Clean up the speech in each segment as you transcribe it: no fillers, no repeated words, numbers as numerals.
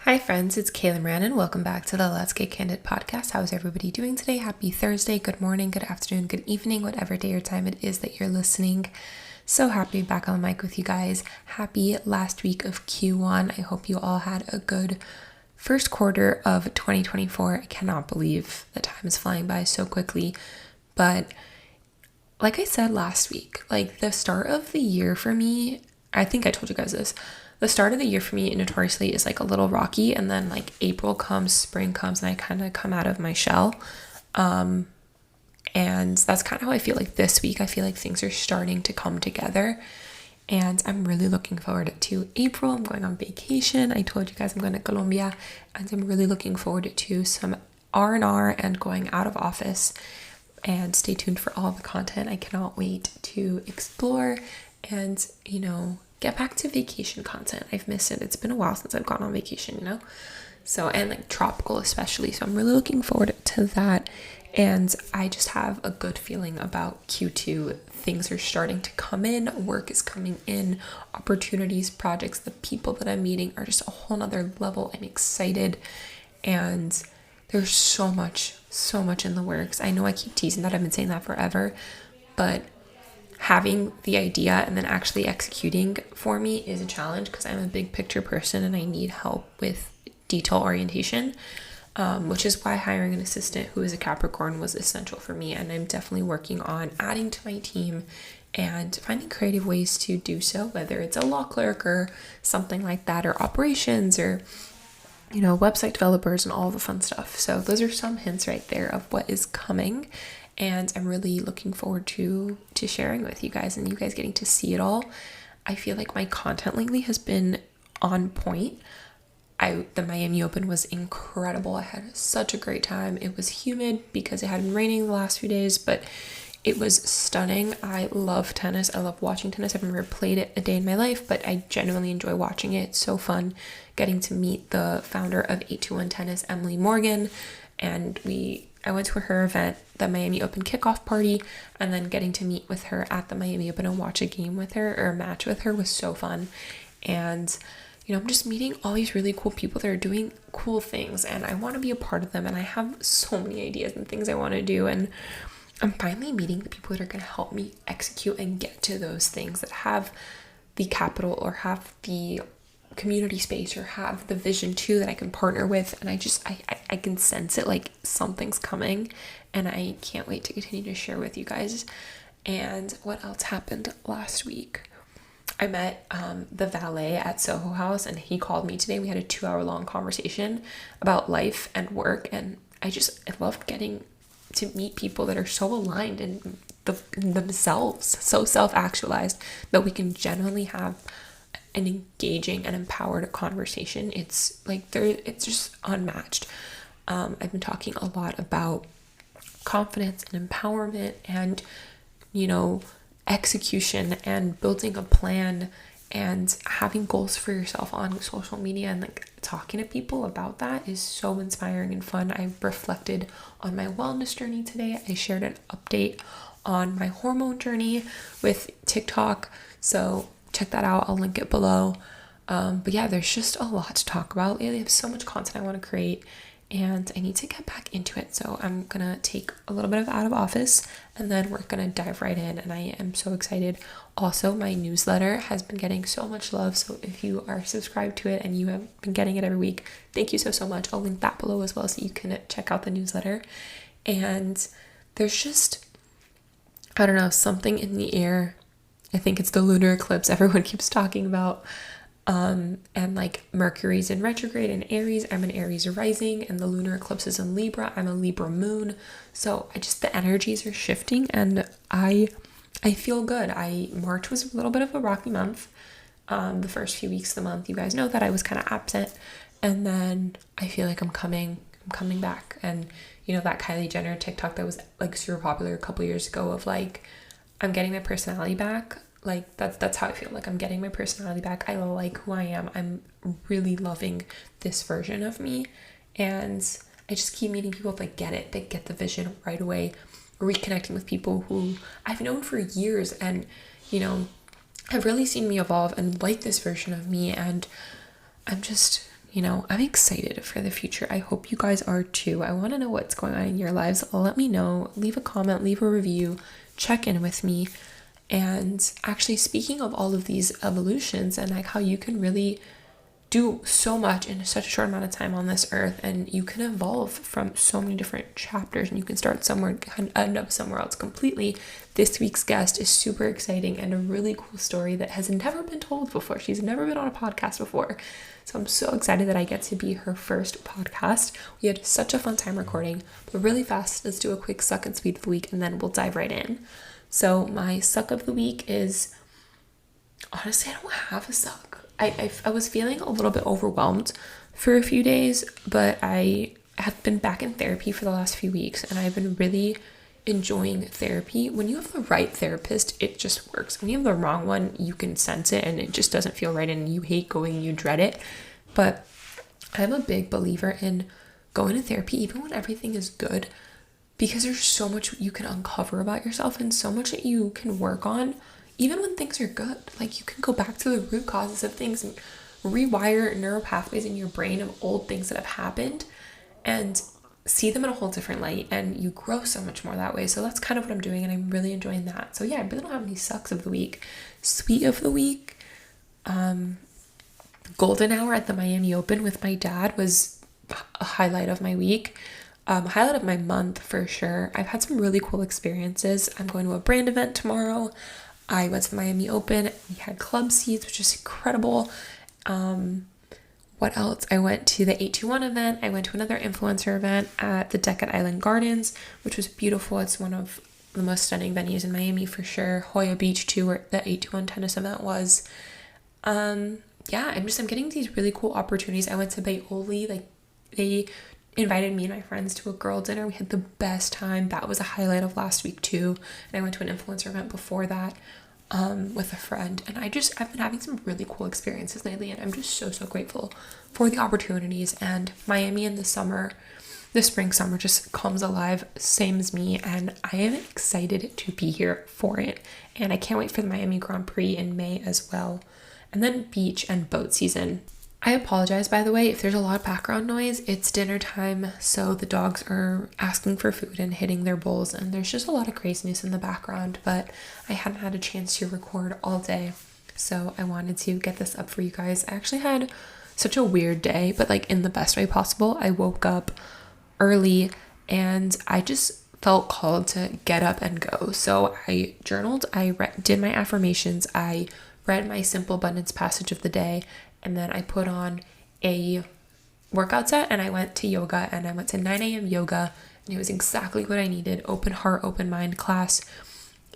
Hi friends, it's Kayla Moran and welcome back to the Let's Get Candid podcast. How's everybody doing today? Happy Thursday, good morning, good afternoon, good evening, whatever day or time it is that you're listening. So happy to be back on the mic with you guys. Happy last week of Q1. I hope you all had a good first quarter of 2024. I cannot believe the time is flying by so quickly. But like I said last week, like the start of the year for me, I think I told you guys this. The start of the year for me notoriously is like a little rocky, and then like April comes, spring comes, and I kind of come out of my shell. And that's kind of how I feel like this week. I feel like things are starting to come together, and I'm really looking forward to April. I'm going on vacation. I told you guys I'm going to Colombia, and I'm really looking forward to some R&R and going out of office. And stay tuned for all the content. I cannot wait to explore and, get back to vacation content. I've missed it. It's been a while since I've gone on vacation, So, and like tropical especially. So I'm really looking forward to that. And I just have a good feeling about Q2. Things are starting to come in. Work is coming in. Opportunities, projects, the people that I'm meeting are just a whole nother level. I'm excited. And there's so much in the works. I know I keep teasing that. I've been saying that forever. But having the idea and then actually executing for me is a challenge because I'm a big picture person and I need help with detail orientation, which is why hiring an assistant who is a Capricorn was essential for me. And I'm definitely working on adding to my team and finding creative ways to do so, whether it's a law clerk or something like that, or operations, or website developers and all the fun stuff. So those are some hints right there of what is coming. And I'm really looking forward to sharing with you guys and you guys getting to see it all. I feel like my content lately has been on point. The Miami Open was incredible. I had such a great time. It was humid because it had been raining the last few days, but it was stunning. I love tennis. I love watching tennis. I've never played it a day in my life, but I genuinely enjoy watching it. It's so fun getting to meet the founder of 821 Tennis, Emily Morgan, and I went to her event, the Miami Open kickoff party, and then getting to meet with her at the Miami Open and watch a game with her or a match with her was so fun. And I'm just meeting all these really cool people that are doing cool things, and I want to be a part of them, and I have so many ideas and things I want to do, and I'm finally meeting the people that are going to help me execute and get to those things, that have the capital or have the community space or have the vision too that I can partner with. And I can sense it, like something's coming, and I can't wait to continue to share with you guys. And what else happened last week? I met the valet at Soho House, and he called me today. We had a 2-hour-long conversation about life and work, and I loved getting to meet people that are so aligned in themselves, so self-actualized, that we can genuinely have an engaging and empowered conversation. It's just unmatched. I've been talking a lot about confidence and empowerment and, execution and building a plan and having goals for yourself on social media, and like talking to people about that is so inspiring and fun. I reflected on my wellness journey today. I shared an update on my hormone journey with TikTok. So check that out. I'll link it below. But yeah, there's just a lot to talk about. I have so much content I want to create, and I need to get back into it. So I'm going to take a little bit of out of office, and then we're going to dive right in. And I am so excited. Also, my newsletter has been getting so much love. So if you are subscribed to it and you have been getting it every week, thank you so much. I'll link that below as well so you can check out the newsletter. And there's just, I don't know, something in the air. I think it's the lunar eclipse everyone keeps talking about. And like Mercury's in retrograde in Aries. I'm an Aries rising, and the lunar eclipse is in Libra. I'm a Libra moon. So the energies are shifting, and I feel good. March was a little bit of a rocky month. The first few weeks of the month, you guys know that I was kind of absent, and then I feel like I'm coming back. And that Kylie Jenner TikTok that was like super popular a couple years ago of like, I'm getting my personality back. Like that's how I feel. Like I'm getting my personality back. I like who I am. I'm really loving this version of me, and I just keep meeting people that get it, that get the vision right away, reconnecting with people who I've known for years and have really seen me evolve and like this version of me. And I'm just I'm excited for the future. I hope you guys are too. I want to know what's going on in your lives. Let me know. Leave a comment, leave a review, check in with me. And actually, speaking of all of these evolutions and like how you can really do so much in such a short amount of time on this earth, and you can evolve from so many different chapters, and you can start somewhere and end up somewhere else completely. This week's guest is super exciting and a really cool story that has never been told before. She's never been on a podcast before. So I'm so excited that I get to be her first podcast. We had such a fun time recording, but really fast, let's do a quick suck and sweet of the week and then we'll dive right in. So my suck of the week is, honestly, I don't have a suck. I was feeling a little bit overwhelmed for a few days, but I have been back in therapy for the last few weeks, and I've been really enjoying therapy. When you have the right therapist, it just works. When you have the wrong one, you can sense it and it just doesn't feel right, and you hate going, you dread it. But I'm a big believer in going to therapy even when everything is good, because there's so much you can uncover about yourself and so much that you can work on even when things are good. Like, you can go back to the root causes of things and rewire neural pathways in your brain of old things that have happened and see them in a whole different light, and you grow so much more that way. So that's kind of what I'm doing, and I'm really enjoying that. So yeah, I really don't have any sucks of the week. Sweet of the week, golden hour at the Miami Open with my dad was a highlight of my week. Highlight of my month for sure. I've had some really cool experiences. I'm going to a brand event tomorrow. I went to the Miami Open. We had club seats, which is incredible. What else? I went to the 821 event. I went to another influencer event at the Deck at Island Gardens, which was beautiful. It's one of the most stunning venues in Miami for sure. Hoya Beach too, where the 821 tennis event was. I'm getting these really cool opportunities. I went to Baioli. Like, they invited me and my friends to a girl dinner. We had the best time. That was a highlight of last week too. And I went to an influencer event before that with a friend. And I've been having some really cool experiences lately, and I'm just so grateful for the opportunities. And Miami in the spring, summer just comes alive, same as me. And I am excited to be here for it. And I can't wait for the Miami Grand Prix in May as well. And then beach and boat season. I apologize, by the way, if there's a lot of background noise. It's dinner time, so the dogs are asking for food and hitting their bowls, and there's just a lot of craziness in the background, but I hadn't had a chance to record all day, so I wanted to get this up for you guys. I actually had such a weird day, but like in the best way possible. I woke up early, and I just felt called to get up and go, so I journaled, I did my affirmations, I read my simple abundance passage of the day, and then I put on a workout set and I went to yoga, and I went to 9 a.m. yoga, and it was exactly what I needed. Open heart, open mind class.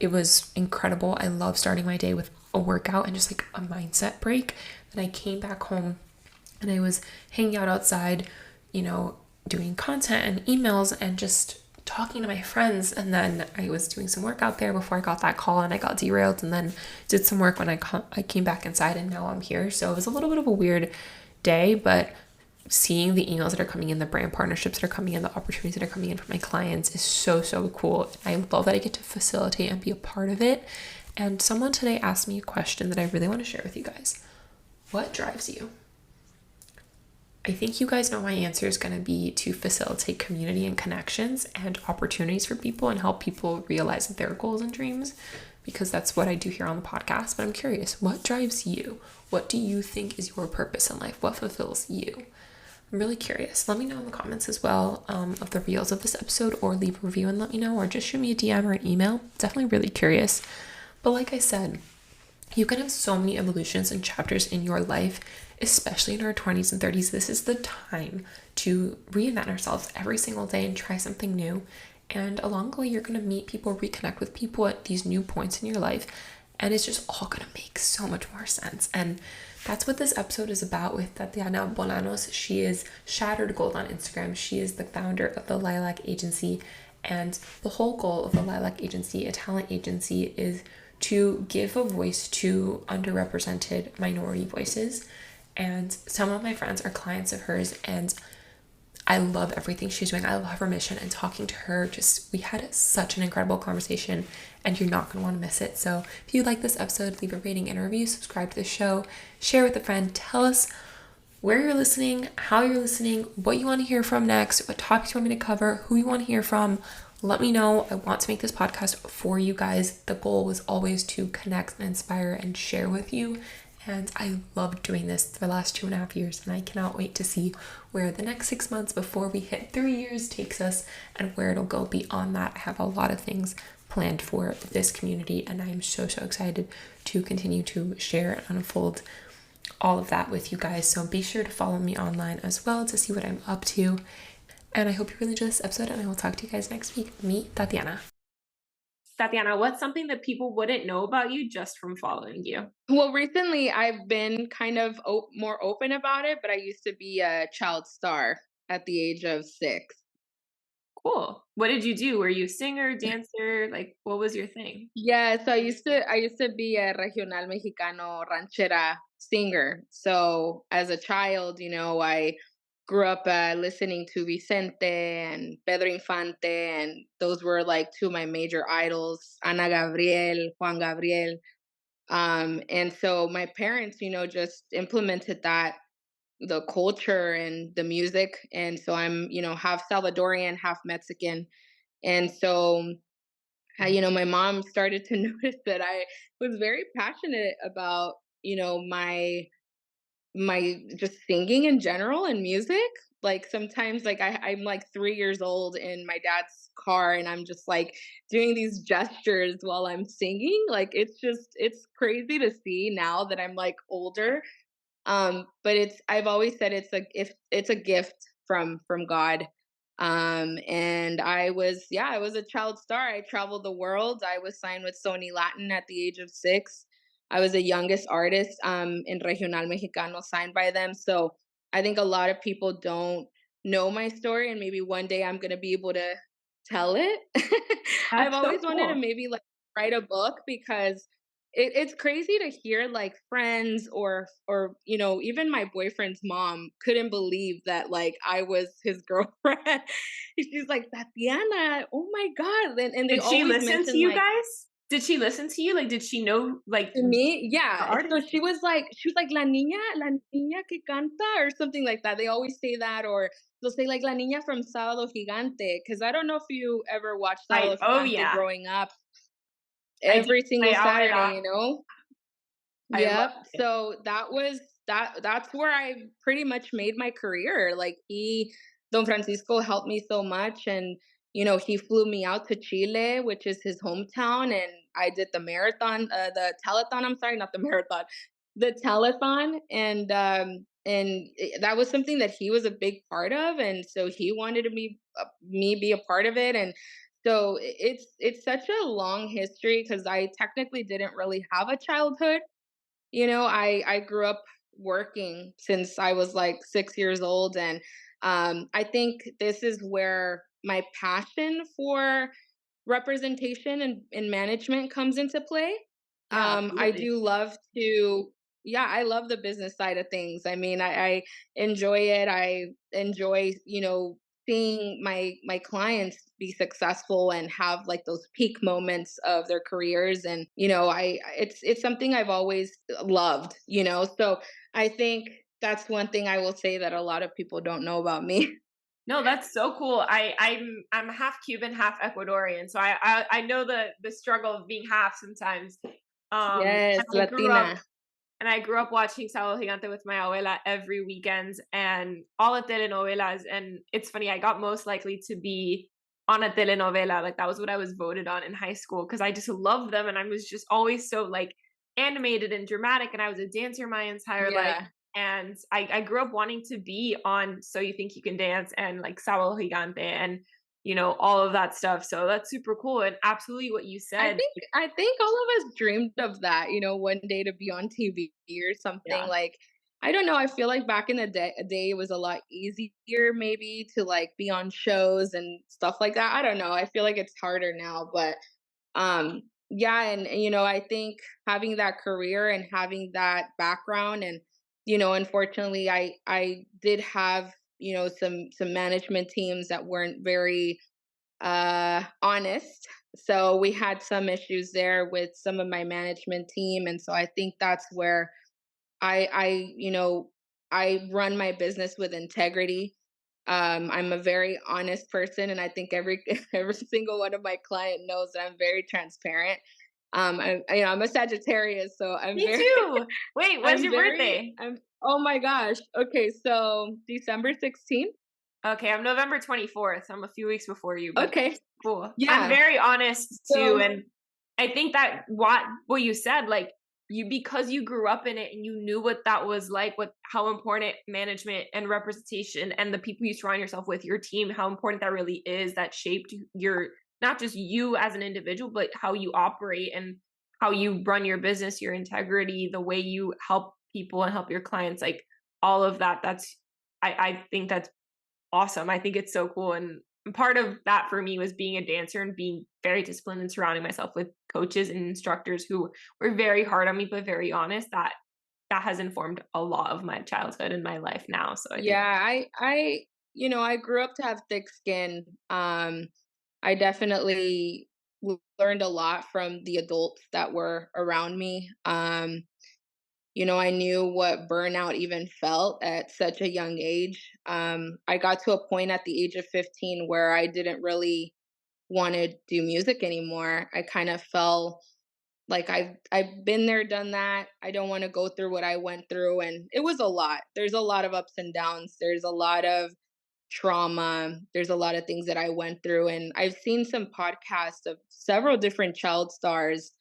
It was incredible. I love starting my day with a workout and just like a mindset break. Then I came back home and I was hanging out outside, doing content and emails and just talking to my friends. And then I was doing some work out there before I got that call, and I got derailed, and then did some work when I came back inside, and now I'm here. So it was a little bit of a weird day, but seeing the emails that are coming in, the brand partnerships that are coming in, the opportunities that are coming in for my clients is so cool. I love that I get to facilitate and be a part of it. And someone today asked me a question that I really want to share with you guys. What drives you? I think you guys know my answer is going to be to facilitate community and connections and opportunities for people and help people realize their goals and dreams, because that's what I do here on the podcast. But I'm curious, what drives you? What do you think is your purpose in life? What fulfills you? I'm really curious. Let me know in the comments as well of the reels of this episode, or leave a review and let me know, or just shoot me a DM or an email. Definitely really curious. But like I said, you can have so many evolutions and chapters in your life, especially in our 20s and 30s. This is the time to reinvent ourselves every single day and try something new. And along the way, you're going to meet people, reconnect with people at these new points in your life. And it's just all going to make so much more sense. And that's what this episode is about with Tatiana Bolanos. She is Shattered Gold on Instagram. She is the founder of the Lilac Agency. And the whole goal of the Lilac Agency, a talent agency, is to give a voice to underrepresented minority voices. And some of my friends are clients of hers, and I love everything she's doing. I love her mission, and talking to her, we had such an incredible conversation, and you're not going to want to miss it. So if you like this episode, leave a rating and a review, subscribe to the show, share with a friend, tell us where you're listening, how you're listening, what you want to hear from next, what topics you want me to cover, who you want to hear from. Let me know. I want to make this podcast for you guys. The goal was always to connect and inspire and share with you. And I loved doing this for the last 2.5 years. And I cannot wait to see where the next 6 months before we hit 3 years takes us and where it'll go beyond that. I have a lot of things planned for this community. And I'm so excited to continue to share and unfold all of that with you guys. So be sure to follow me online as well to see what I'm up to. And I hope you really enjoyed this episode, and I will talk to you guys next week. Me, Tatiana. Tatiana, what's something that people wouldn't know about you just from following you? Well, recently I've been kind of more open about it, but I used to be a child star at the age of 6. Cool. What did you do? Were you a singer, dancer? Like, what was your thing? Yeah, so I used to be a regional mexicano ranchera singer. So as a child, I grew up listening to Vicente and Pedro Infante, and those were like two of my major idols, Ana Gabriel, Juan Gabriel. And so my parents, just implemented that, the culture and the music. And so I'm, half Salvadorian, half Mexican. And so, my mom started to notice that I was very passionate about, my just singing in general and music. Like sometimes like I'm like 3 years old in my dad's car and I'm just like doing these gestures while I'm singing. Like it's crazy to see now that I'm like older. But I've always said it's a gift from God. And I was a child star. I traveled the world. I was signed with Sony Latin at the age of 6. I was the youngest artist in Regional Mexicano signed by them. So I think a lot of people don't know my story, and maybe one day I'm gonna be able to tell it. I've That's so always wanted to cool. maybe like write a book because it's crazy to hear like friends or even my boyfriend's mom couldn't believe that like I was his girlfriend. She's like, Tatiana, oh my god, and they Did she always listen to mention you like guys? Did she listen to you? Like, did she know, like, to the me, yeah. So artist? she was like la niña que canta or something like that. They always say that, or they'll say like la niña from Sábado Gigante, because I don't know if you ever watched Sábado Oh, Gigante yeah. growing up. I do. Every My single abuela. Saturday. I Yep. loved it. So that's where I pretty much made my career. Like Don Francisco helped me so much, and he flew me out to Chile, which is his hometown, and I did the marathon, the telethon, I'm sorry, not the marathon. The telethon, and that was something that he was a big part of, and so he wanted to me be a part of it. And so it's such a long history because I technically didn't really have a childhood. I grew up working since I was like 6 years old, and I think this is where my passion for representation and management comes into play. Yeah, I absolutely. do love to, yeah, I love the business side of things. I mean, I enjoy it. I enjoy, seeing my clients be successful and have like those peak moments of their careers. And it's something I've always loved. So I think that's one thing I will say that a lot of people don't know about me. No, that's so cool. I'm half Cuban, half Ecuadorian, so I know the struggle of being half sometimes. Yes, And I grew up Latina. and I grew up watching Sábado Gigante with my abuela every weekend and all the telenovelas. And it's funny, I got most likely to be on a telenovela. Like that was what I was voted on in high school because I just loved them and I was just always so like animated and dramatic. And I was a dancer my entire life. Yeah. And I grew up wanting to be on So You Think You Can Dance and like Sábado Gigante and all of that stuff. So that's super cool. And absolutely what you I said. think I think all of us dreamed of that, one day to be on TV or something. Yeah. Like, I don't know, I feel like back in the day it was a lot easier maybe to like be on shows and stuff like that. I don't know. I feel like it's harder now, but yeah, and I think having that career and having that background, and unfortunately I did have, some management teams that weren't very honest. So we had some issues there with some of my management team, and so I think that's where I I run my business with integrity. I'm a very honest person, and I think every every single one of my client knows that I'm very transparent. I'm a Sagittarius, so I'm Me very too. Wait, when's I'm your very birthday? I'm oh my gosh. Okay, so December 16th. Okay, I'm November 24th. I'm a few weeks before you, but Okay. cool. I'm Yeah. very honest too, So and I think that what you said, like you because you grew up in it and you knew what that was like, what how important management and representation and the people you surround yourself with, your team, how important that really is. That shaped your not just you as an individual, but how you operate and how you run your business, your integrity, the way you help people and help your clients, like all of that. I think that's awesome. I think it's so cool. And part of that for me was being a dancer and being very disciplined and surrounding myself with coaches and instructors who were very hard on me, but very honest. That has informed a lot of my childhood and my life now. So I think, yeah, I grew up to have thick skin. I definitely learned a lot from the adults that were around me. I knew what burnout even felt at such a young age. I got to a point at the age of 15 where I didn't really want to do music anymore. I kind of felt like I've been there, done that. I don't want to go through what I went through, and it was a lot. There's a lot of ups and downs. There's a lot of trauma. There's a lot of things that I went through, and I've seen some podcasts of several different child stars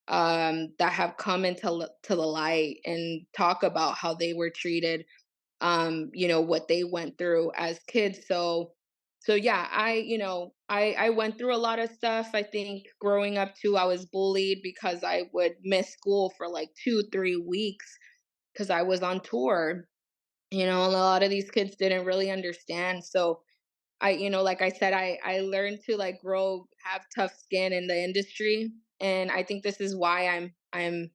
that have come to the light and talk about how they were treated, what they went through as kids. So yeah, I went through a lot of stuff. I think growing up too, I was bullied because I would miss school for like 2 3 weeks because I was on tour. And a lot of these kids didn't really understand. So like I said, I learned to like have tough skin in the industry, and I think this is why I'm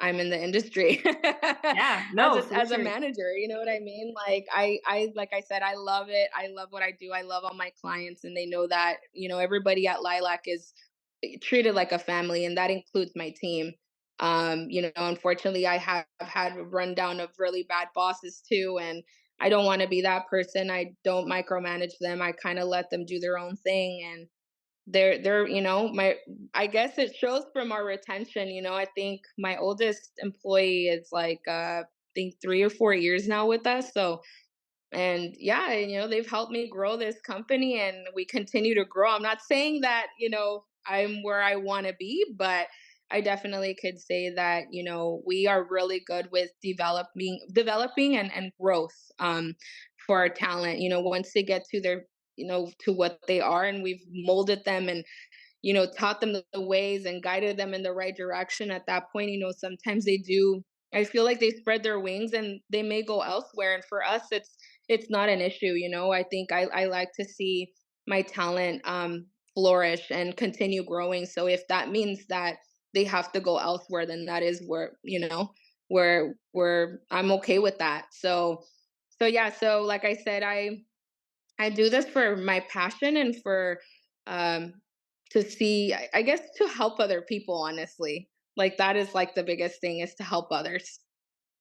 in the industry yeah, as no, a for as a sure. manager. You know what I mean? Like I said, I love it. I love what I do. I love all my clients, and they know that. Everybody at Lilac is treated like a family, and that includes my team. Unfortunately, I have had a rundown of really bad bosses too, and I don't want to be that person. I don't micromanage them. I kind of let them do their own thing, and they're my I guess it shows from our retention. I think my oldest employee is like I think 3 or 4 years now with us. So, and yeah, they've helped me grow this company, and we continue to grow. I'm not saying that I'm where I want to be, but I definitely could say that we are really good with developing and growth for our talent. Once they get to their to what they are, and we've molded them and taught them the ways and guided them in the right direction. At that point, sometimes they do. I feel like they spread their wings and they may go elsewhere. And for us, it's not an issue. I think I like to see my talent flourish and continue growing. So if that means that they have to go elsewhere, then that is where I'm okay with that. So yeah. So like I said, I do this for my passion and for um to see, I guess, to help other people, honestly. Like that is like the biggest thing, is to help others.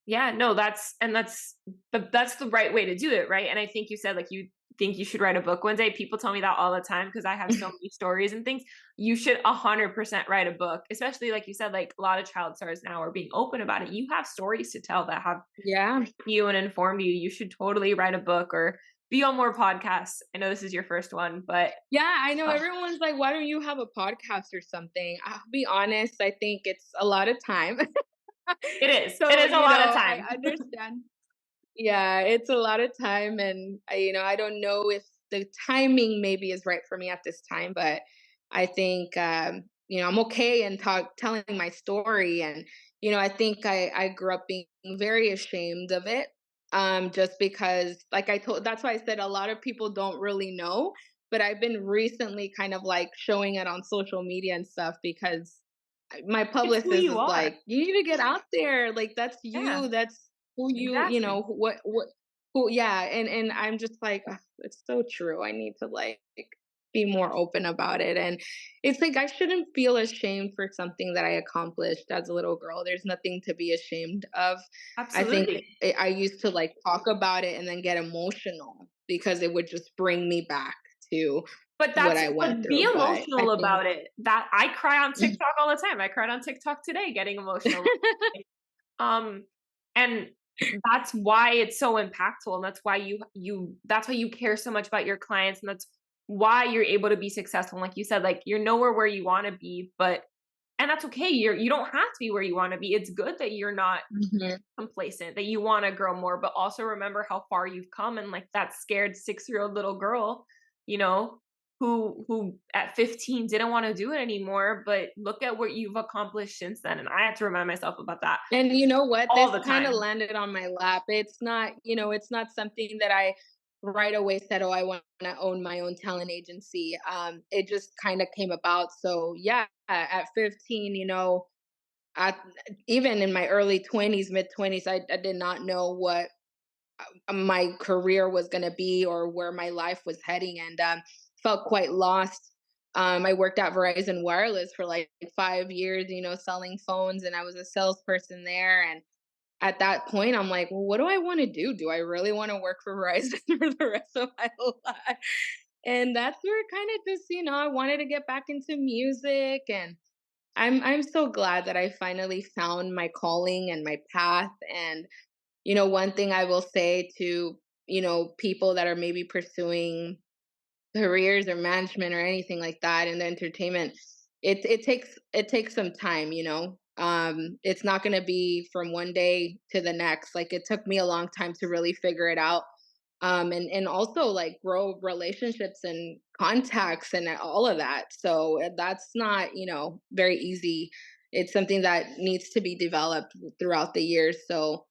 Yeah, no, that's the right way to do it, right? And I think you said like you think you should write a book one day. People tell me that all the time because I have so many stories and things. You should 100% write a book, especially like you said, like a lot of child stars now are being open about it. You have stories to tell that have Yeah. you and informed you. You should totally write a book or be on more podcasts. I know this is your first one, but Yeah, I know uh, everyone's like, why don't you have a podcast or something? I'll be honest, I think it's a lot of time. it is. It So, is a lot of I time. understand. Yeah, it's a lot of time, and I don't know if the timing maybe is right for me at this time, but I think I'm okay in telling my story, and I think I grew up being very ashamed of it, just because, like I told, that's why I said a lot of people don't really know, but I've been recently kind of like showing it on social media and stuff because my It's who publicist you is are. like, you need to get out there, like that's Yeah, you, that's who exactly. what who, yeah, and I'm just like, "Ugh, it's so true. I need to like be more open about it. And it's like I shouldn't feel ashamed for something that I accomplished as a little girl. There's nothing to be ashamed of. I think Absolutely. I used to like talk about it and then get emotional because it would just bring me back to But what that's I went but be through. But I emotional think about it. That I cry on TikTok all the time. I cried on TikTok today getting emotional. Um, and that's why it's so impactful, and that's why that's why you care so much about your clients, and that's why you're able to be successful. And like you said, like, you're nowhere where you wanna be, but and that's okay. You don't have to be where you wanna be. It's good that you're not Mhm. complacent, that you wanna grow more, but also remember how far you've come, and, like, that scared six-year-old little girl, you know, who at 15 didn't wanna do it anymore, but look at what you've accomplished since then, and I have to remind myself about that And you know what? all This the kind of time. landed on my lap. It's not, it's not something that I right away said, "Oh, I want to own my own talent agency." It just kind of came about. So yeah, at 15, at even in my early 20s, mid 20s, I did not know what my career was going to be or where my life was heading, and felt quite lost. I worked at Verizon Wireless for like 5 years, selling phones, and I was a salesperson there. And at that point, I'm like, well, what do I want to do? Do I really want to work for Verizon for the rest of my life? And that's where kind of just, I wanted to get back into music, and I'm so glad that I finally found my calling and my path. And one thing I will say to, people that are maybe pursuing careers or management or anything like that in the entertainment, it takes some time. It's not going to be from one day to the next. Like, it took me a long time to really figure it out, and also like grow relationships and contacts and all of that. So that's not, very easy. It's something that needs to be developed throughout the years. So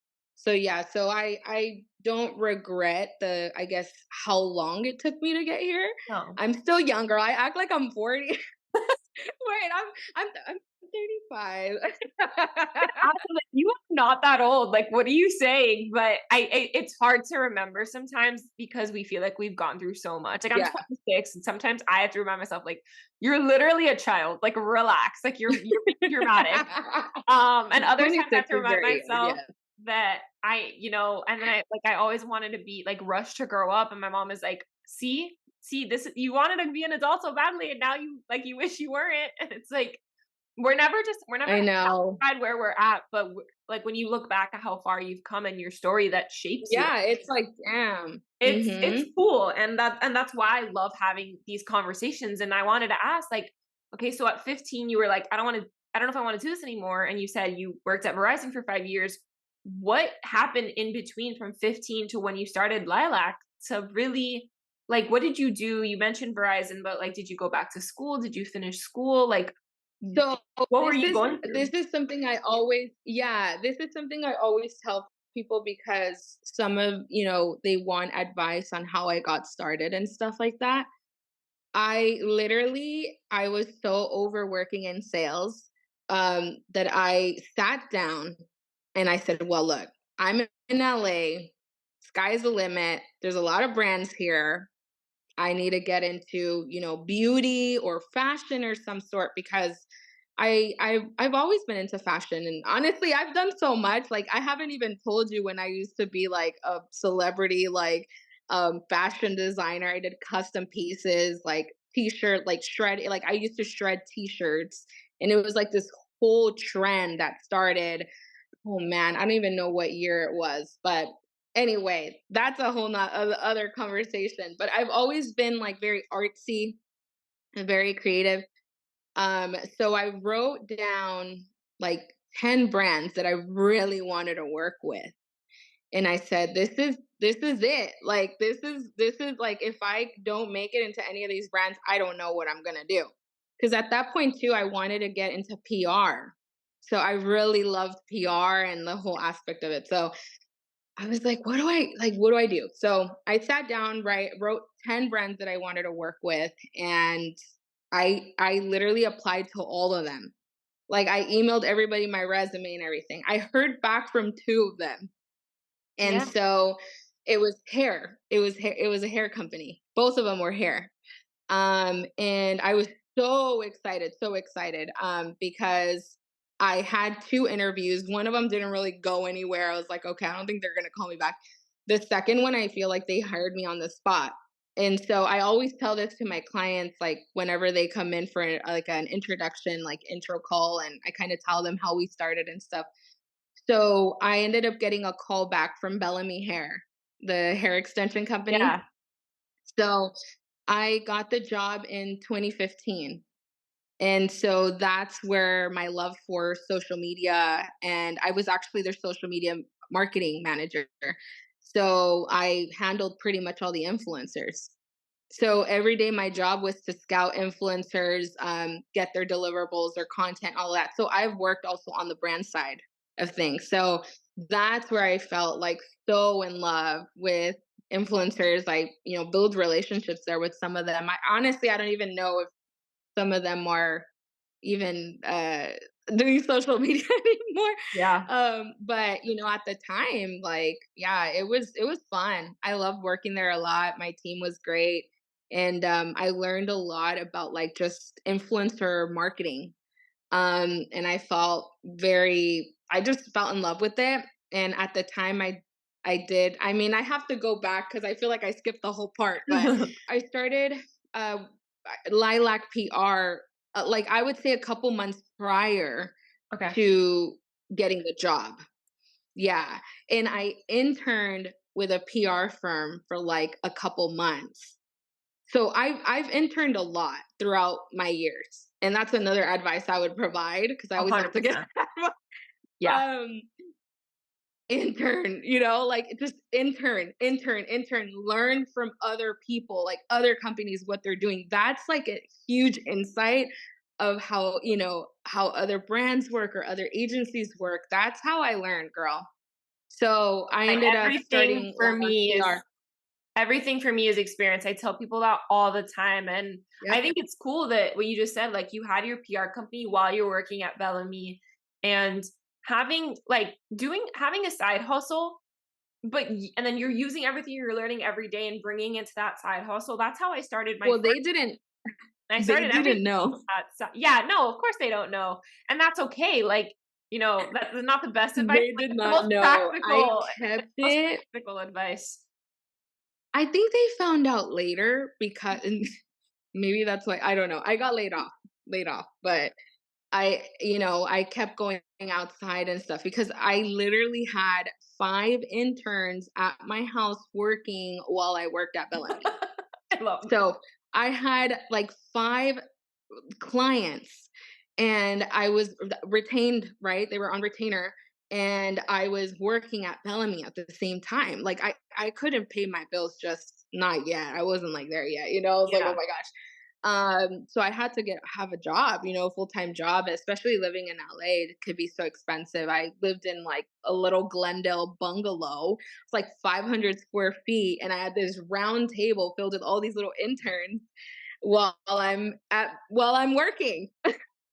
yeah, so I don't regret the, I guess, how long it took me to get here. No. I'm still younger. I act like I'm 40. Wait, I'm 35. Absolutely, you are not that old, like, what are you saying? But it's hard to remember sometimes because we feel like we've gone through so much. Like, I'm Yeah. 26, and sometimes I have to remind myself, like, "You're literally a child, like, relax, like, you're being dramatic." And other times I have 26 to is remind very young, myself yeah. that and then I always wanted to be, like, rushed to grow up, and my mom is like, See, this you wanted to be an adult so badly, and now you wish you weren't." And it's like, we're never I know. satisfied where we're at, but like, when you look back at how far you've come and your story that shapes you, Yeah, it's like, damn. it's Mhm. cool, and that's why I love having these conversations. And I wanted to ask, like, okay, so at 15, you were like, I don't know if I want to do this anymore, and you said you worked at Verizon for 5 years. What happened in between from 15 to when you started Lilac to really, like, what did you do? You mentioned Verizon, but like, did you go back to school? Did you finish school? Like, So what were this you is going this through? is something I always yeah, this is something I always tell people because some of, they want advice on how I got started and stuff like that. I was so overworking in sales, that I sat down and I said, "Well, look, I'm in LA. Sky's the limit. There's a lot of brands here. I need to get into, beauty or fashion or some sort because I've always been into fashion, and honestly, I've done so much. Like, I haven't even told you when I used to be like a celebrity, like fashion designer. I did custom pieces, like t-shirt, like shred. Like, I used to shred t-shirts, and it was like this whole trend that started. Oh man, I don't even know what year it was, but anyway, that's a whole not other conversation. But I've always been like very artsy and very creative. So I wrote down like 10 brands that I really wanted to work with. And I said, this is it. Like, this is like, if I don't make it into any of these brands, I don't know what I'm gonna do. Because at that point too, I wanted to get into PR. So I really loved PR and the whole aspect of it. So I was like, what do I do? So I sat down, right, wrote 10 brands that I wanted to work with, and I literally applied to all of them. Like, I emailed everybody my resume and everything. I heard back from two of them. And Yeah. so it was hair. It was a hair company. Both of them were hair. And I was so excited, because I had two interviews. One of them didn't really go anywhere. I was like, okay, I don't think they're going to call me back. The second one, I feel like they hired me on the spot. And so I always tell this to my clients, like whenever they come in for like an introduction, like intro call, and I kind of tell them how we started and stuff. So I ended up getting a call back from Bellamy Hair, the hair extension company. Yeah. So I got the job in 2015. And so that's where my love for social media, and I was actually their social media marketing manager. So I handled pretty much all the influencers. So every day my job was to scout influencers, get their deliverables, their content, all that. So I've worked also on the brand side of things. So that's where I felt like so in love with influencers. I, build relationships there with some of them. I honestly, I don't even know if some of them are even doing social media anymore. Yeah. But at the time, like, yeah, it was fun. I loved working there a lot. My team was great. And I learned a lot about like just influencer marketing. And I just felt in love with it. And at the time I did. I mean, I have to go back because I feel like I skipped the whole part, but I started uh, Lilac PR, like I would say a couple months prior Okay. to getting the job. Yeah. And I interned with a PR firm for like a couple months. So I've interned a lot throughout my years. And that's another advice I would provide because I always like to get 100%. Yeah. um intern, like just intern, learn from other people, like other companies, what they're doing. That's like a huge insight of how other brands work or other agencies work. That's how I learned, girl. So I Like ended up starting Lilac PR. everything for me is experience. I tell people that all the time. And I Yep. think it's cool that what you just said, like you had your PR company while you're working at Bellamy, and having a side hustle, and then you're using everything you're learning every day and bringing into that side hustle. That's how I started my Well, first. I they started everything didn't know. yeah, no, of course they don't know. And that's okay. Like, that's not the best advice, They like did it's the not most know. I practical, kept most it. practical advice. I think they found out later because maybe that's why, I don't know. I got laid off, but I kept going outside and stuff because I literally had 5 interns at my house working while I worked at Bellamy. I love it. So I had like 5 clients, and I was retained, right? They were on retainer, and I was working at Bellamy at the same time. Like I couldn't pay my bills, just not yet. I wasn't like there yet. I was like, oh Yeah. my gosh. So I had to have a job, a full-time job, especially living in LA. It could be so expensive. I lived in like a little Glendale bungalow. It's like 500 square feet, and I had this round table filled with all these little interns while I'm working.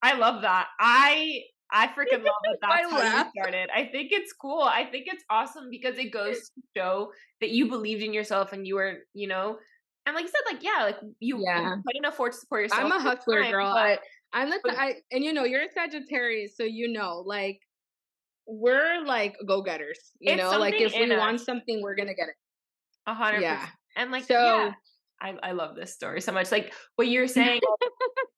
I love that. I freaking love that I that's how you laugh. started. I think it's cool. I think it's awesome because it goes to show that you believed in yourself and you were, and like you said, like, yeah, like you Yeah. couldn't afford to support I'm yourself a at the hustler, time, girl. but I'm the but and you're a Sagittarius, so like we're like go-getters, it's like something if we in want us. something, we're gonna get it. 100%. Yeah. And like, yeah, So I love this story so much. Like what you're saying,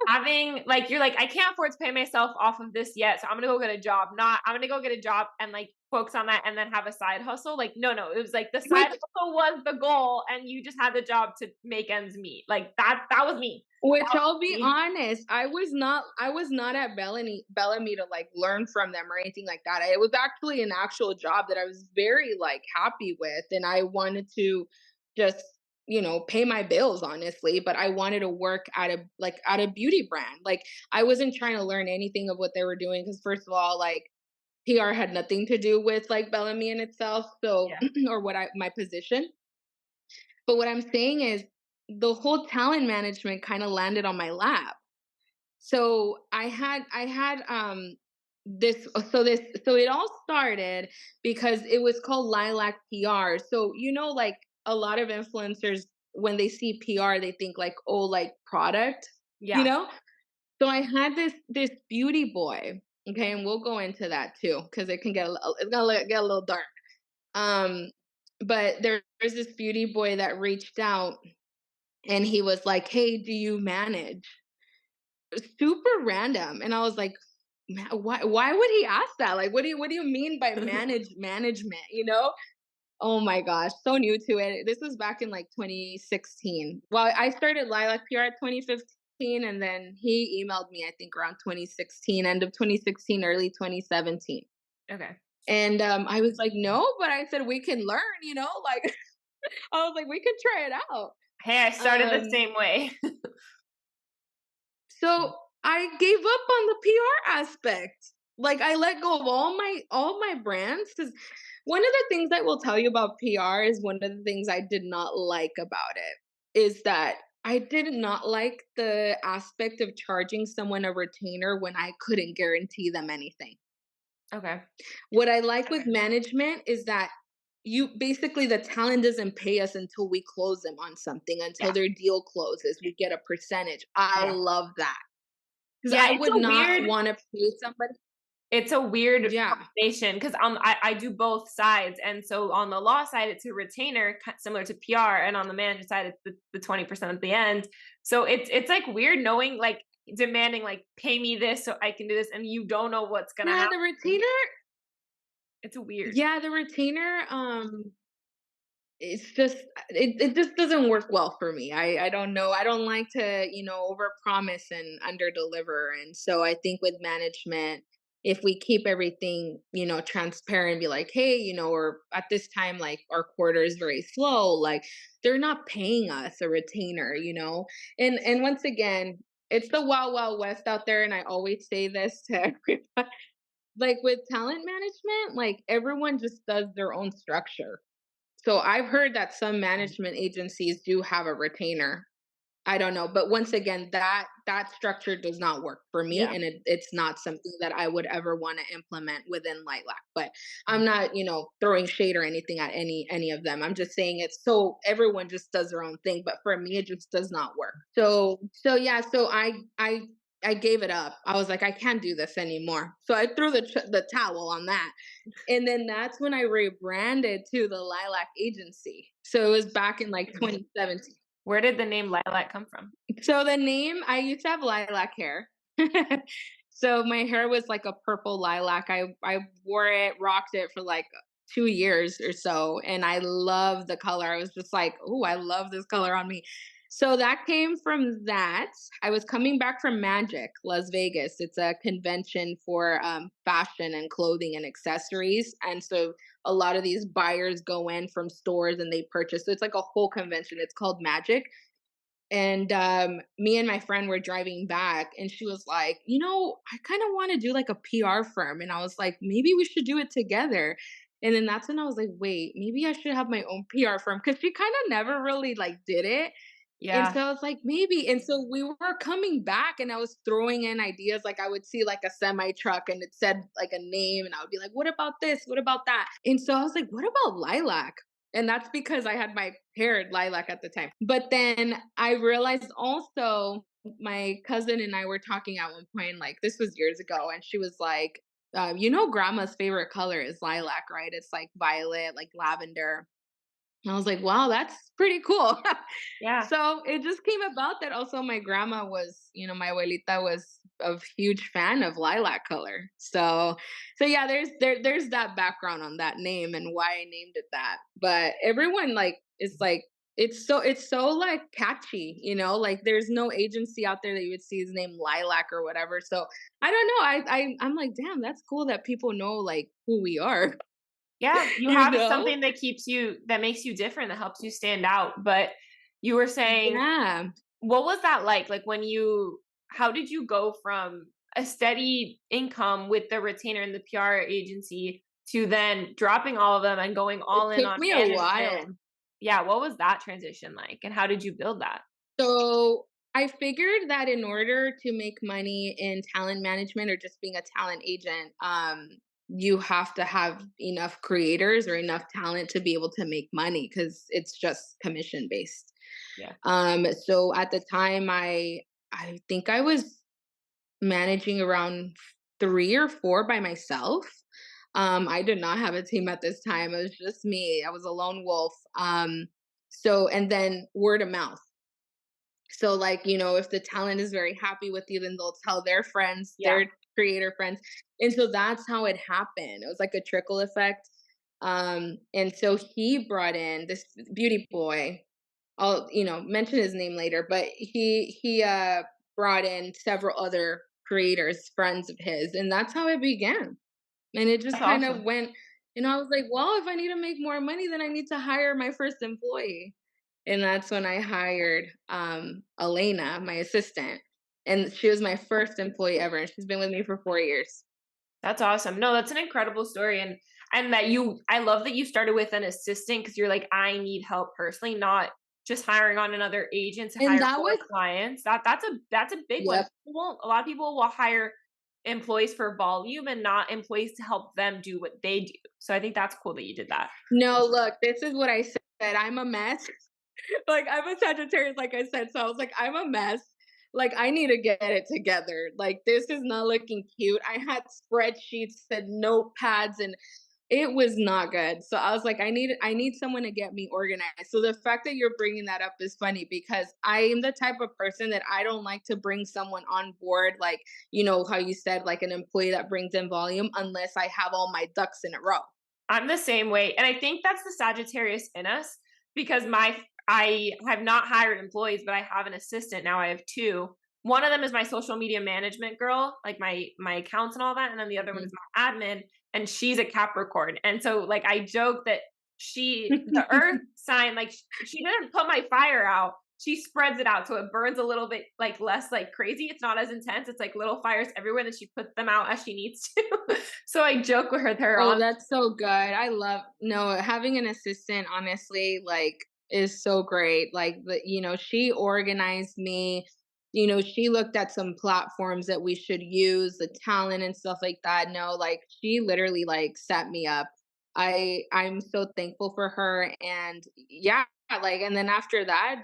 having like you're like, I can't afford to pay myself off of this yet, so I'm gonna go get a job. Not I'm gonna go get a job and like focus on that and then have a side hustle. Like, no, it was like the side which hustle was the goal, and you just had the job to make ends meet. Like that was me. which That was I'll be me. honest, I was not at Bellamy to like learn from them or anything like that. It was actually an actual job that I was very like happy with, and I wanted to just pay my bills honestly, but I wanted to work at a beauty brand. Like I wasn't trying to learn anything of what they were doing because first of all, like PR had nothing to do with like Bellamy in itself. So Yeah. or my position. But what I'm saying is the whole talent management kind of landed on my lap. So I had so it all started because it was called Lilac PR. So like a lot of influencers when they see PR, they think like, oh, like product, you Yeah. know? So I had this beauty boy, okay, and we'll go into that too because it can get it's gonna get a little dark. Um, but there's this beauty boy that reached out and he was like, "Hey, do you manage?" Super random, and I was like, Why would he ask that? Like, what do you mean by management? You know? Oh my gosh, so new to it. This was back in like 2016. Well, I started Lilac PR at 2015, and then he emailed me, I think, around 2016, end of 2016, early 2017. Okay. And I was like, no, but I said we can learn, you know, like I was like, we can try it out. Hey, I started the Um, same way. so I gave up on the PR aspect. Like I let go of all my brands because one of the things I will tell you about PR is one of the things I did not like about it is that I did not like the aspect of charging someone a retainer when I couldn't guarantee them anything. Okay. What I like with management is that you basically the talent doesn't pay us until we close them on something, until Yeah. their deal closes. We get a percentage. I Yeah. love that because Yeah, I would not want to pay somebody. it's a weird Yeah, combination because I do both sides, and so on the law side, it's a retainer similar to PR, and on the manager side, it's the 20% at the end. So it's like weird knowing like demanding like pay me this so I can do this, and you don't know what's gonna yeah. happen. The retainer, It's a weird. yeah, the retainer. It's just it just doesn't work well for me. I don't know. I don't like to, over promise and under deliver. And so I think with management, if we keep everything, transparent, be like, hey, or at this time, like our quarter is very slow, like they're not paying us a retainer, And once again, it's the wild, wild west out there. And I always say this to everybody. Like with talent management, like everyone just does their own structure. So I've heard that some management agencies do have a retainer. I don't know, but once again, that structure does not work for me, Yeah. and it's not something that I would ever want to implement within Lilac. But I'm not, throwing shade or anything at any of them. I'm just saying it's so everyone just does their own thing, but for me, it just does not work. So yeah, so I gave it up. I was like, I can't do this anymore. So I threw the towel on that. And then that's when I rebranded to the Lilac Agency. So it was back in like 2017. Where did the name Lilac come from? So the name, I used to have lilac hair. So my hair was like a purple lilac. I wore it, rocked it for like 2 years or so, and I love the color. I was just like, oh, I love this color on me. So that came from that. I was coming back from Magic, Las Vegas. It's a convention for fashion and clothing and accessories. And so a lot of these buyers go in from stores and they purchase. So it's like a whole convention. It's called Magic. And me and my friend were driving back, and she was like, I kind of want to do like a PR firm. And I was like, maybe we should do it together. And then that's when I was like, wait, maybe I should have my own PR firm because she kind of never really like did it. And Yeah. so I was like, maybe. And so we were coming back and I was throwing in ideas. Like I would see like a semi truck and it said like a name. And I would be like, what about this? What about that? And so I was like, what about lilac? And that's because I had my hair lilac at the time. But then I realized also my cousin and I were talking at one point, like this was years ago. And she was like, grandma's favorite color is lilac, right? It's like violet, like lavender. And I was like, wow, that's pretty cool. Yeah. So it just came about that also my grandma was, my abuelita was a huge fan of lilac color. So yeah, there's that background on that name and why I named it that. But everyone like is like it's so like catchy, like there's no agency out there that you would see his name Lilac or whatever. So I don't know. I'm like, damn, that's cool that people know like who we are, Yeah, you you have know? something that makes you different, that helps you stand out, but you were saying Yeah. what was that like? Like how did you go from a steady income with the retainer and the PR agency to then dropping all of them and going It all in took on me a management? while. Yeah, what was that transition like? And how did you build that? So I figured that in order to make money in talent management or just being a talent agent, you have to have enough creators or enough talent to be able to make money because it's just commission based. Yeah. So at the time, I think I was managing around 3 or 4 by myself. I did not have a team at this time. It was just me. I was a lone wolf. So and then word of mouth. So like, if the talent is very happy with you, then they'll tell their friends, Yeah. their creator friends. And so that's how it happened. It was like a trickle effect. And so he brought in this beauty boy. I'll, mention his name later, but he brought in several other creators, friends of his, and that's how it began. And it just That's kind awesome. of went, I was like, well, if I need to make more money, then I need to hire my first employee. And that's when I hired Elena, my assistant. And she was my first employee ever. And she's been with me for 4 years. That's awesome. No, that's an incredible story. And that I love that you started with an assistant because you're like, I need help personally, not just hiring on another agent to And hire that more was, clients. That's a big one. yep. A lot of people will hire employees for volume and not employees to help them do what they do. So I think that's cool that you did that. No, look, this is what I said. I'm a mess. Like, I'm a Sagittarius, like I said. So I was like, I'm a mess. Like, I need to get it together. Like, this is not looking cute. I had spreadsheets and notepads, and it was not good. So I was like, I need someone to get me organized. So the fact that you're bringing that up is funny because I am the type of person that I don't like to bring someone on board, like, how you said, like an employee that brings in volume, unless I have all my ducks in a row. I'm the same way. And I think that's the Sagittarius in us because I have not hired employees, but I have an assistant now. I have two. One of them is my social media management girl, like my accounts and all that, and then the other one is my admin, and she's a Capricorn. And so like I joke that the earth sign, like she didn't put my fire out. She spreads it out so it burns a little bit like less like crazy. It's not as intense. It's like little fires everywhere that she puts them out as she needs to. So I joke with her Oh, on. that's so good. I love no having an assistant, honestly, like is so great. Like she organized me. She looked at some platforms that we should use, the talent and stuff like that. No, like she literally like set me up. I'm so thankful for her, and yeah, like and then after that,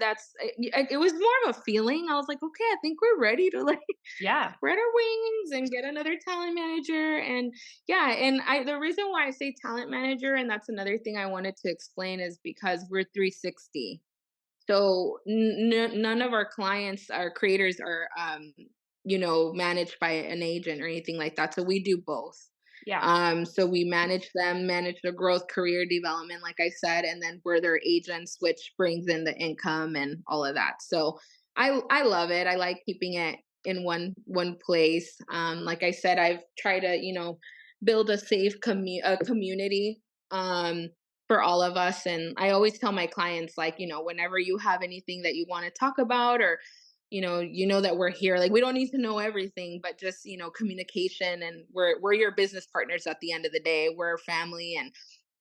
it was more of a feeling. I was like, okay, I think we're ready to like Yeah. spread our wings and get another talent manager. And yeah, and the reason why I say talent manager, and that's another thing I wanted to explain, is because we're 360. So none of our clients, our creators, are managed by an agent or anything like that. So we do both. Yeah. So we manage them, manage their growth, career development, like I said, and then we're their agents, which brings in the income and all of that. So I love it. I like keeping it in one place. Like I said, I've tried to build a safe community for all of us. And I always tell my clients, like, whenever you have anything that you want to talk about, or that we're here. Like, we don't need to know everything, but just communication, and we're your business partners at the end of the day. We're family,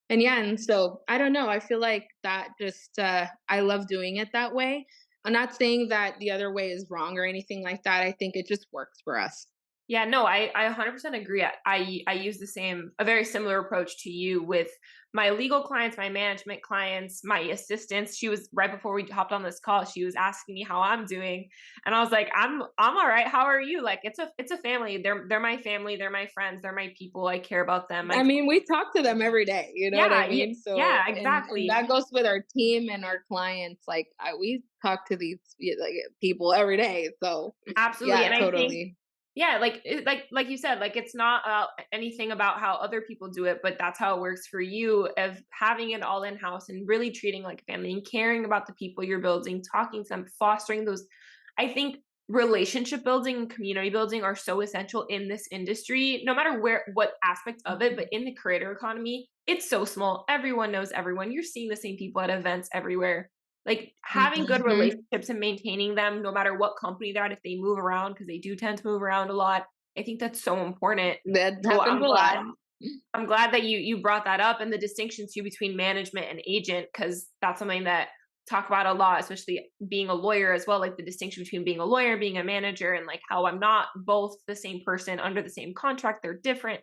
and yeah, and so I don't know. I feel like that just I love doing it that way. I'm not saying that the other way is wrong or anything like that. I think it just works for us. Yeah, no, I 100% agree. I use a very similar approach to you with my legal clients, my management clients, my assistants. She was right before we hopped on this call. She was asking me how I'm doing, and I was like, I'm all right. How are you? Like, it's a family. They're my family. They're my friends. They're my people. I care about them. I mean, we talk to them every day. You know what I Yeah, mean? So, yeah, and exactly. that goes with our team and our clients. Like, we talk to these like people every day. So, Absolutely. yeah, And I think, totally. yeah, like you said, like it's not anything about how other people do it, but that's how it works for you of having it all in house and really treating like family and caring about the people you're building, talking to them, fostering those. I think relationship building and community building are so essential in this industry, no matter what aspect of it, but in the creator economy, it's so small. Everyone knows everyone. You're seeing the same people at events everywhere. Like having good Hmm. relationships and maintaining them no matter what company they're at, if they move around, because they do tend to move around a lot. I think that's so important. That So happens a lot. I'm glad that you brought that up and the distinction too between management and agent, because that's something that talk about a lot, especially being a lawyer as well, like the distinction between being a lawyer, being a manager, and like how I'm not both the same person under the same contract. They're different.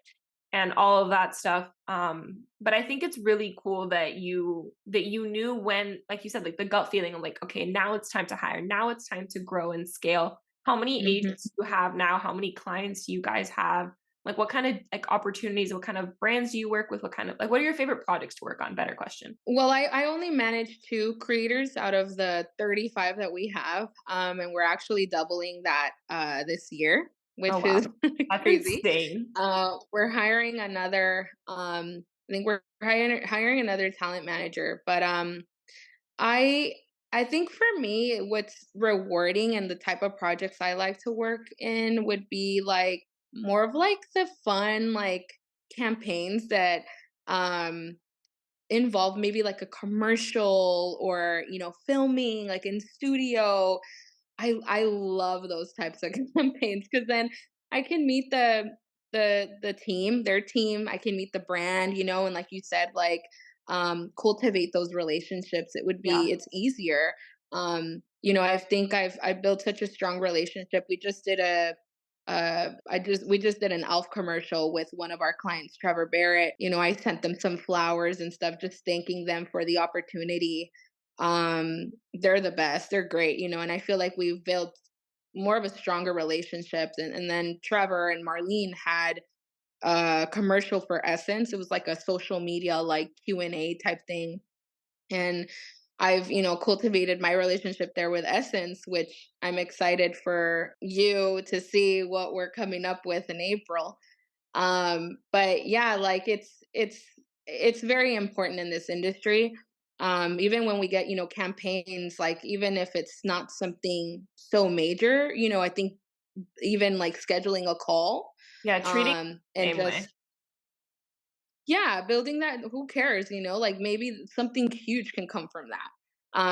and all of that stuff. But I think it's really cool that you knew when, like you said, like the gut feeling of like, okay, now it's time to hire. Now it's time to grow and scale. How many Mhm. agents do you have now? How many clients do you guys have? Like what kind of like opportunities, what kind of brands do you work with? What kind of like what are your favorite projects to work on? Better question. Well, I only manage 2 creators out of the 35 that we have, and we're actually doubling that, this year, Oh which wow. is That's crazy. insane. We're hiring another, I think we're hiring another talent manager, but, I I think for me, what's rewarding and the type of projects I like to work in would be, like, more of, like, the fun, like, campaigns that, um involve maybe like a commercial or filming like in studio. I love those types of campaigns because then I can meet the team, their team. I can meet the brand, and like you said, like cultivate those relationships. Yeah. It's easier. I think I built such a strong relationship. We just did an Elf commercial with one of our clients, Trevor Barrett. I sent them some flowers and stuff, just thanking them for the opportunity. They're the best. They're great, and I feel like we've built more of a stronger relationship. And then Trevor and Marlene had a commercial for Essence. It was like a social media like Q&A type thing. And I've cultivated my relationship there with Essence, which I'm excited for you to see what we're coming up with in April. But yeah, like it's very important in this industry. Even when we get campaigns, like even if it's not something so major, I think even like scheduling a call, Yeah, treating the and same way. just yeah, building that, who cares, like maybe something huge can come from that.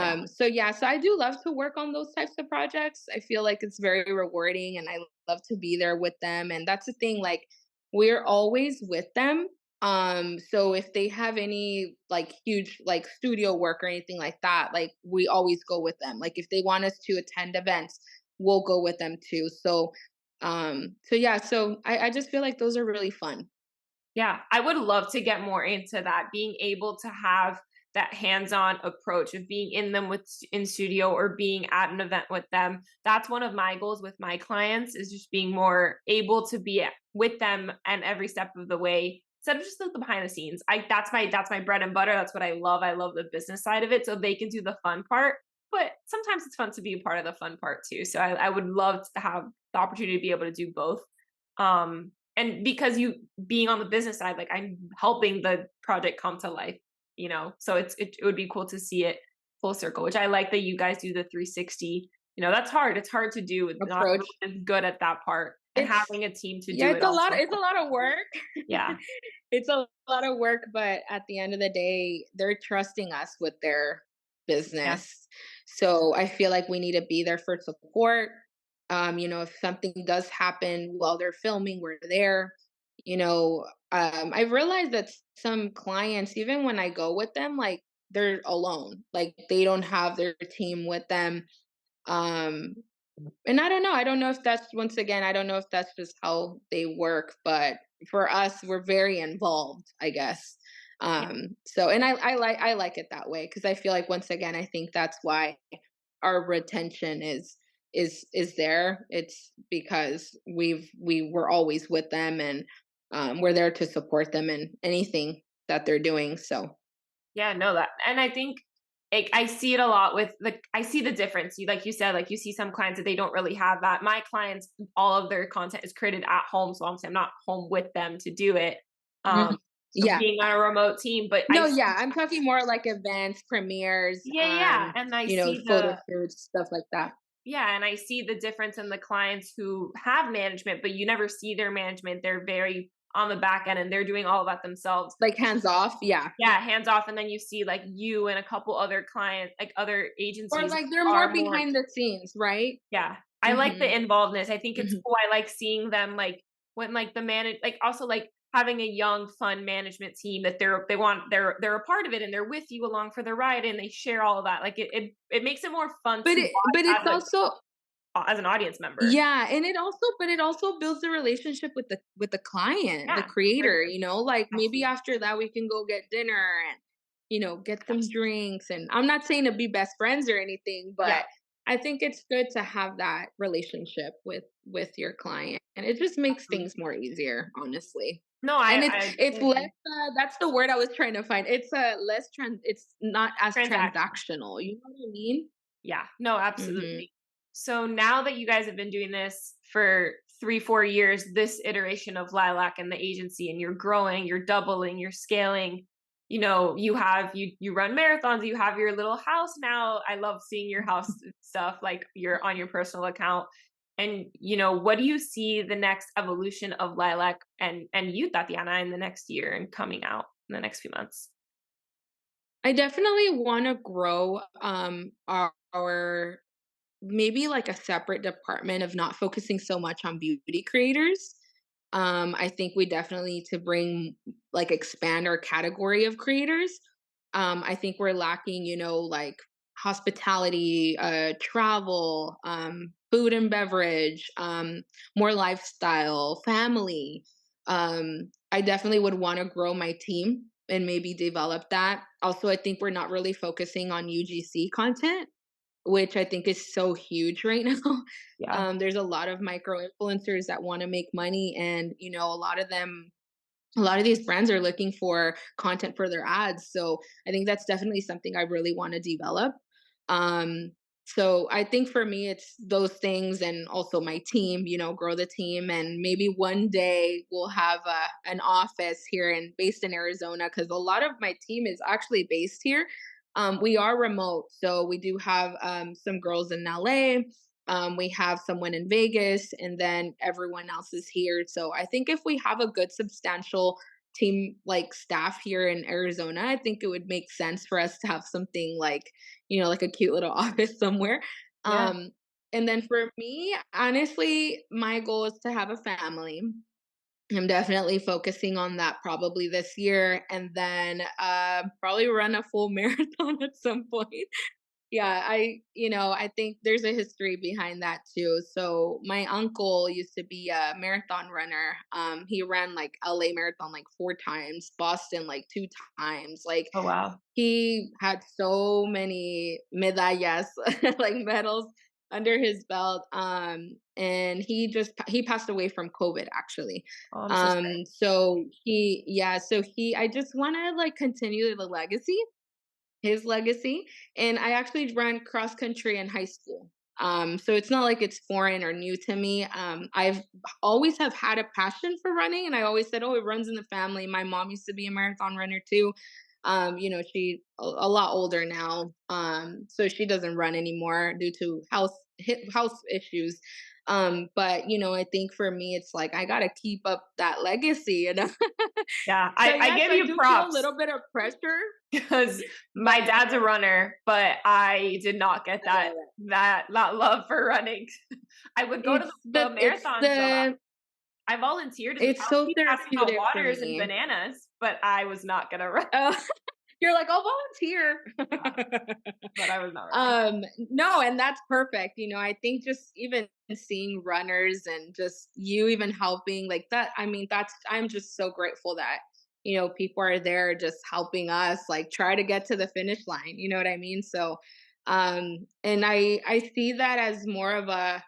Yeah. So yeah, so I do love to work on those types of projects. I feel like it's very rewarding and I love to be there with them. And that's the thing, like we're always with them. So if they have any like huge like studio work or anything like that, like we always go with them. Like if they want us to attend events, we'll go with them too. So yeah, so I just feel like those are really fun. Yeah, I would love to get more into that, being able to have that hands-on approach of being in them with in studio or being at an event with them. That's one of my goals with my clients is just being more able to be with them and every step of the way instead of just the behind the scenes. That's my bread and butter. That's what I love. I love the business side of it so they can do the fun part. But sometimes it's fun to be a part of the fun part too. So I would love to have the opportunity to be able to do both. And because you being on the business side, like I'm helping the project come to life, so it would be cool to see it full circle, which I like that you guys do the 360. That's hard. It's hard to do. Not Approach. everyone is good at that part, and It's having a team to Yeah, do it also it's a helps. lot of work. Yeah, It's a lot of work, but at the end of the day, they're trusting us with their yeah, business. So I feel like we need to be there for support. If something does happen while they're filming, we're there. I've realized that some clients, even when I go with them, like they're alone. Like they don't have their team with them. Um, and I don't know. I don't know if that's once again, I don't know if that's just how they work, but for us, we're very involved, I guess. yeah, So and I like it that way because I feel like once again, I think that's why our retention is there. It's because we were always with them and we're there to support them in anything that they're doing. So yeah. No, that, and I think I see it a lot with I see the difference. You like you said, like you see some clients that they don't really have that. My clients, all of their content is created at home, so obviously I'm not home with them to do it. mhm. So Yeah. being on a remote team, but No, yeah, I'm talking more like events, premieres, yeah, and I see photo the shoots, stuff like that. yeah, and I see the difference in the clients who have management, but you never see their management. They're very on the back end and they're doing all of that themselves. Like hands off, yeah. Yeah, hands off. And then you see like you and a couple other client, like other Or agencies like they're more are more, behind the scenes, right? yeah. I like the Mhm. involvedness. I think it's Mhm. cool. I like seeing them like when like the manage like also like having a young, fun management team that they're a part of it and they're with you along for the ride and they share all of that. Like it makes it more fun to But watch it's as a also as an audience member. Yeah, and it also builds a relationship with the client, the Yeah, for creator, sure. like maybe Absolutely. after that we can go get dinner and get some Yes. drinks, and I'm not saying to be best friends or anything, Yeah, but I think it's good to have that relationship with your client, and it just makes absolutely. things more easier, honestly. No, And I it's less agree. that's the word I was trying to find. It's it's not as Transactional. transactional. You know what I mean? Yeah. No, Mhm. absolutely. So now that you guys have been doing this for 3, 4 years, this iteration of Lilac and the agency, and you're growing, you're doubling, you're scaling, you run marathons, you have your little house now. I love seeing your house stuff, like you're on your personal account. And what do you see the next evolution of Lilac and you, Tatiana, in the next year and coming out in the next few months? I definitely wanna grow, our maybe like a separate department of not focusing so much on beauty creators. I think we definitely need to expand our category of creators. I think we're lacking, like hospitality, travel, food and beverage, more lifestyle, family. I definitely would want to grow my team and maybe develop that. Also, I think we're not really focusing on UGC content, which I think is so huge right now. Yeah. There's a lot of micro influencers that want to make money, and a lot of these brands are looking for content for their ads. So I think that's definitely something I really want to develop. Um, so I think for me, it's those things, and also my team, grow the team. And maybe one day we'll have an office here and based in Arizona, because a lot of my team is actually based here. We are remote. So we do have some girls in LA. We have someone in Vegas, and then everyone else is here. So I think if we have a good, substantial team like staff here in Arizona, I think it would make sense for us to have something like a cute little office somewhere. Yeah. Um, and then for me, honestly, my goal is to have a family. I'm definitely focusing on that probably this year, and then probably run a full marathon at some point. Yeah, I think there's a history behind that too. So my uncle used to be a marathon runner. He ran like LA marathon like 4 times, Boston like 2 times. Like Oh, wow. he had so many medallas, like medals under his belt. And he passed away from COVID actually. Oh, I'm so sorry. So I just want to like continue the legacy, his legacy. And I actually ran cross country in high school. So it's not like it's foreign or new to me. I've always have had a passion for running, and I always said, "Oh, it runs in the family." My mom used to be a marathon runner too. She a lot older now, so she doesn't run anymore due to health issues. But I think for me, it's like I gotta keep up that legacy. Yeah, So I yes, give I you do feel a props little bit of pressure, because my but dad's a runner, but I did not get I that love it. that love for running. I would go to the It's marathons though. the I volunteered in the it's so be passing out therapeutic for waters and me. bananas, but I was not gonna run. Oh, you're like, "I'll volunteer." Yeah, but I was not running. No, and that's perfect. I think just even seeing runners and just you even helping like that. I mean, I'm just so grateful that people are there just helping us like try to get to the finish line. You know what I mean? So, and I see that as more of a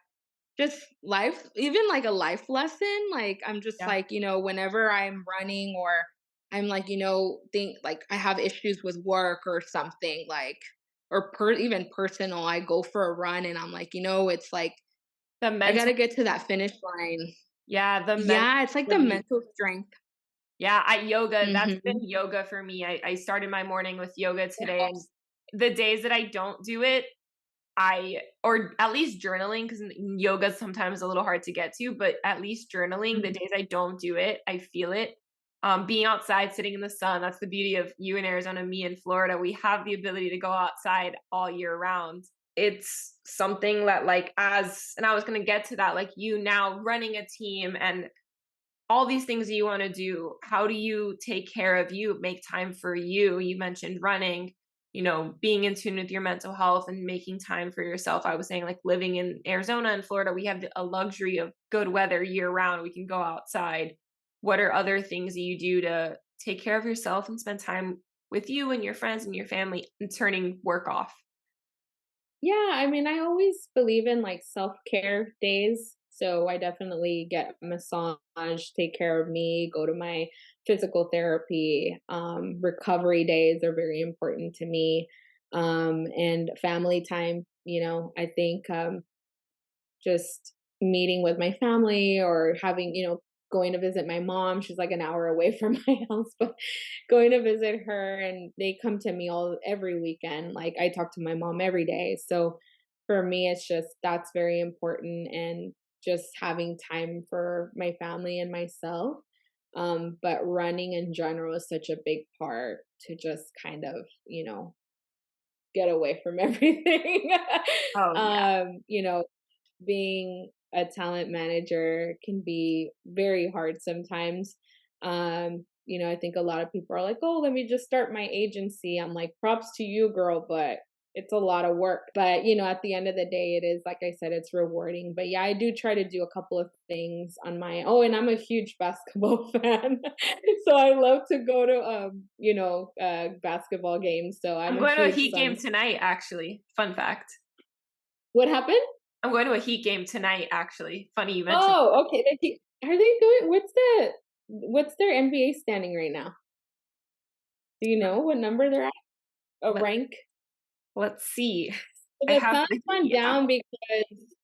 just life, even like a life lesson. Like I'm just Yeah, like, whenever I'm running, or I'm like, think like I have issues with work or something, like or even personal, I go for a run, and I'm like, it's like the I mental gotta get to that finish line. yeah, the mental Yeah, it's like the release. mental strength. Yeah, that's been Hmm. yoga for me. I started my morning with yoga today, and Yes. the days that I don't do it, or at least journaling, because yoga is sometimes a little hard to get to, but at least journaling, the Mhm. days I don't do it, I feel it. Being outside, sitting in the sun, that's the beauty of you in Arizona, me in Florida. We have the ability to go outside all year round. It's something that, like, and I was going to get to that, like, you now running a team and all these things you want to do. How do you take care of you, make time for you? You mentioned running. being in tune with your mental health and making time for yourself. I was saying, like, living in Arizona and Florida, we have a luxury of good weather year round. We can go outside. What are other things that you do to take care of yourself and spend time with you and your friends and your family and turning work off? Yeah, I mean, I always believe in like self-care days. So I definitely get a massage, take care of me, go to my physical therapy. Recovery days are very important to me. And family time, I think just meeting with my family or having, going to visit my mom. She's like an hour away from my house, but going to visit her and they come to me every weekend. Like I talk to my mom every day. So for me, it's just that's very important and just having time for my family and myself. But running in general is such a big part to just kind of, get away from everything. Oh, yeah. You know, being a talent manager can be very hard sometimes. I think a lot of people are like, "Oh, let me just start my agency." I'm like, "Props to you, girl, but it's a lot of work." But, at the end of the day, it is like I said, it's rewarding. But yeah, I do try to do a couple of things on my Oh, and I'm a huge basketball fan. So I love to go to basketball games. So I'm I'm a going to a huge Heat game Suns. tonight, actually. Fun fact. What happened? I'm going to a Heat game tonight, actually. Funny you mentioned. Oh, okay. Are they doing what's their NBA standing right now? Do you know what number they're at? A Let, rank? let's see. I The have Suns the went Heat app. down because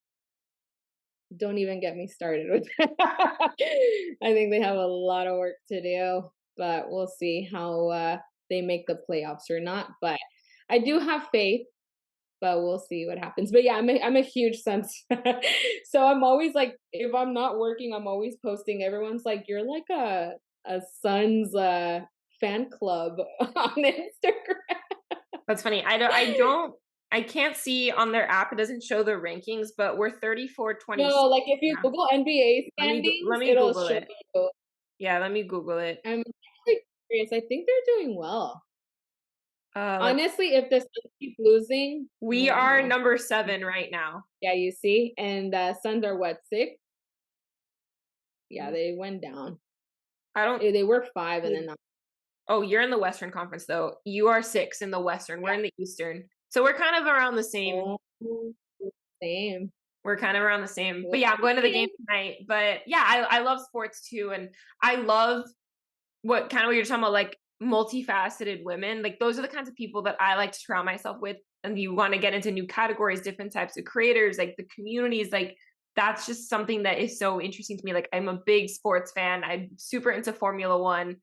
don't even get me started with that. I think they have a lot of work to do, but we'll see how they make the playoffs or not. But I do have faith, but we'll see what happens. But yeah, I'm a huge Suns fan. So I'm always like, if I'm not working, I'm always posting. Everyone's like, you're like a Suns fan club on Instagram. That's funny. I can't see on their app. It doesn't show the rankings, but we're 34-26. No, like if you Yeah. Google NBA Let standings, me it'll Google show it. you. Yeah, let me Google it. I'm actually curious. I think they're doing well. Let's Honestly, if the Suns keep losing, We oh are no. number 7 right now. Yeah, you see, and Suns are what, 6? Yeah, they went down. I don't They were 5 and then now. Oh, you're in the Western Conference though. You are 6 in the Western. We're in the Eastern. So we're kind of around the same. Oh, same. We're kind of around the same. But We'll yeah, I'm going to the game see. tonight. But yeah, I love sports too. And I love what you're talking about, like multifaceted women. Like those are the kinds of people that I like to surround myself with. And you want to get into new categories, different types of creators, like the communities, like that's just something that is so interesting to me. Like I'm a big sports fan. I'm super into Formula One.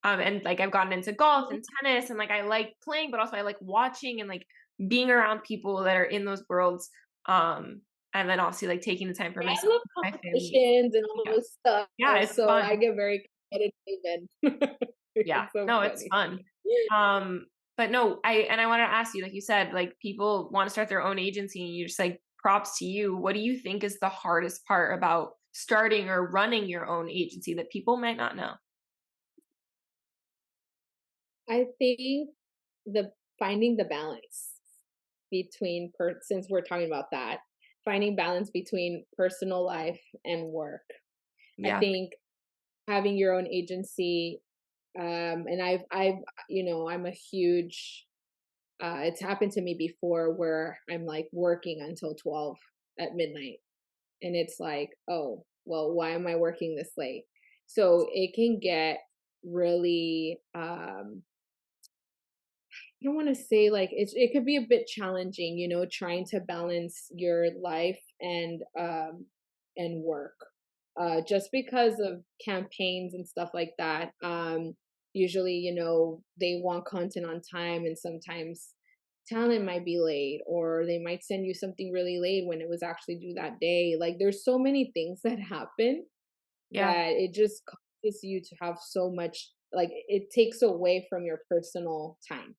And like I've gotten into golf and tennis and like I like playing, but also I like watching and like being around people that are in those worlds. And then obviously like taking the time for Yeah, I myself, love my family. competitions and all Yeah. this stuff, Yeah, it's so I fun. get very competitive and Yeah. it's so No, it's funny. fun. But no, I wanted to ask you, like you said, like people want to start their own agency and you just like props to you. What do you think is the hardest part about starting or running your own agency that people might not know? I think the finding the balance between since we're talking about that, finding balance between personal life and work. I Yeah. think having your own agency, and I'm a huge it's happened to me before where I'm like working until 12 at midnight and it's like, oh, well, why am I working this late? So it can get really I don't want to say like it could be a bit challenging, trying to balance your life and work. Just because of campaigns and stuff like that. Usually, they want content on time and sometimes talent might be late or they might send you something really late when it was actually due that day. Like there's so many things that happen Yeah. that it just causes you to have so much like it takes away from your personal time.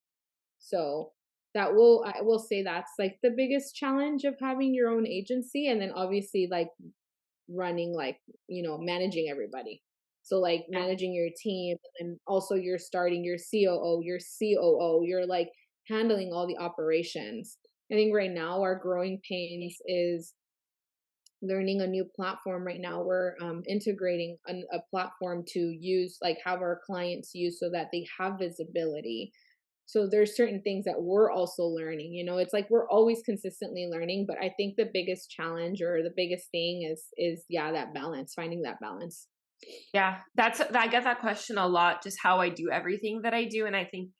So I will say that's like the biggest challenge of having your own agency and then obviously like running like, managing everybody. So like Yeah. managing your team and also you're starting your COO, your COO, you're like handling all the operations. I think right now our growing pains is learning a new platform. Right now we're integrating a platform to use, like have our clients use so that they have visibility. So there's certain things that we're also learning. It's like we're always consistently learning, but I think the biggest challenge or the biggest thing is yeah, that balance, finding that balance. Yeah, I get that question a lot, just how I do everything that I do, and I think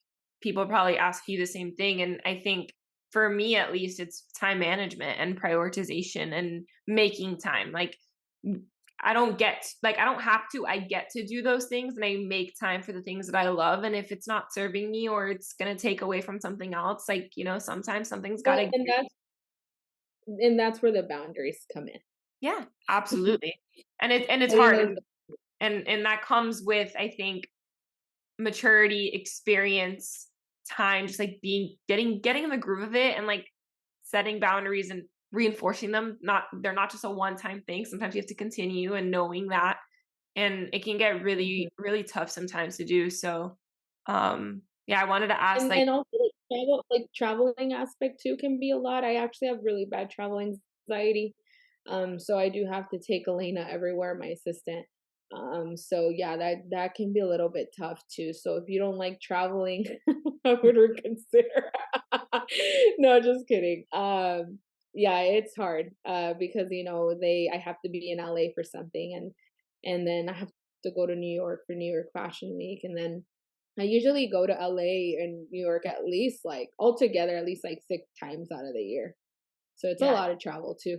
people probably ask you the same thing, and I think for me at least, it's time management and prioritization and making time. Like, I don't have to, I get to do those things, and I make time for the things that I love, and if it's not serving me or it's gonna take away from something else, like, sometimes something's Well, gotta give. and that's where the boundaries come in. Yeah, absolutely. And it's Setting hard, those. and that comes with, I think, maturity, experience, time, just like getting in the groove of it and like setting boundaries and reinforcing them. They're not just a one-time thing. Sometimes you have to continue and knowing that. And it can get Mhm. really, really tough sometimes to do. So yeah, I wanted to ask like, And also traveling aspect too can be a lot. I actually have really bad travel anxiety. So I do have to take Elena everywhere, my assistant. So yeah, that can be a little bit tough too. So if you don't like traveling, I would reconsider. No, just kidding. Yeah, it's hard. Because I have to be in LA for something, and then I have to go to New York for New York Fashion Week, and then I usually go to LA and New York at least like altogether at least like 6 times out of the year. So it's a yeah, lot of travel too.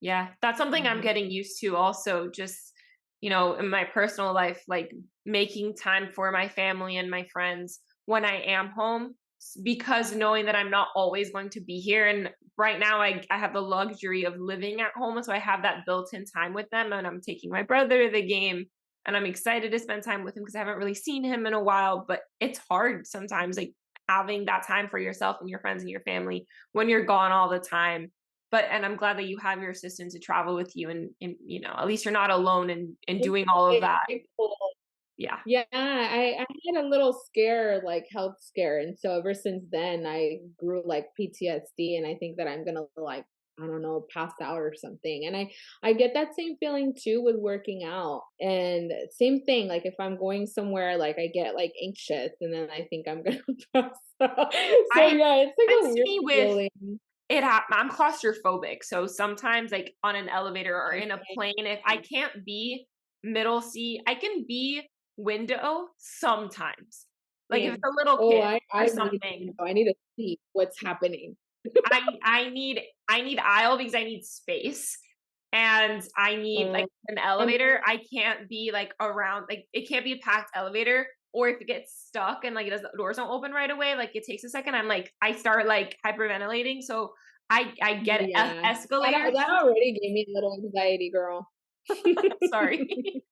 yeah, that's something I'm Mhm. getting used to also, just, in my personal life, like making time for my family and my friends when I am home, because knowing that I'm not always going to be here. And right now, I have the luxury of living at home. So I have that built in time with them. And I'm taking my brother to the game. And I'm excited to spend time with him because I haven't really seen him in a while. But it's hard sometimes, like having that time for yourself and your friends and your family when you're gone all the time. And I'm glad that you have your assistant to travel with you, and at least you're not alone in It's doing all of that. very cool. Yeah. Yeah, I had a little scare, like health scare, and so ever since then I grew like PTSD, and I think that I'm gonna like, I don't know, pass out or something. And I get that same feeling too with working out. And same thing, like if I'm going somewhere, like I get like anxious, and then I think I'm gonna pass out. So I yeah, it's like a That's weird me with feeling. I'm claustrophobic, so sometimes, like, on an elevator or in a Okay. plane, if I can't be middle seat, I can be window sometimes. Like, if it's Same. a little Oh, kid I or need to something, know. I need to see what's happening. I need aisle because I need space, and I need, like, Um, an I'm elevator. I can't be, like, around, like, it can't be a packed elevator, or if it gets stuck and, like, the doors don't open right away, like, it takes a second, I start, like, hyperventilating, so I get yeah. escalators. That already gave me a little anxiety, girl. Sorry.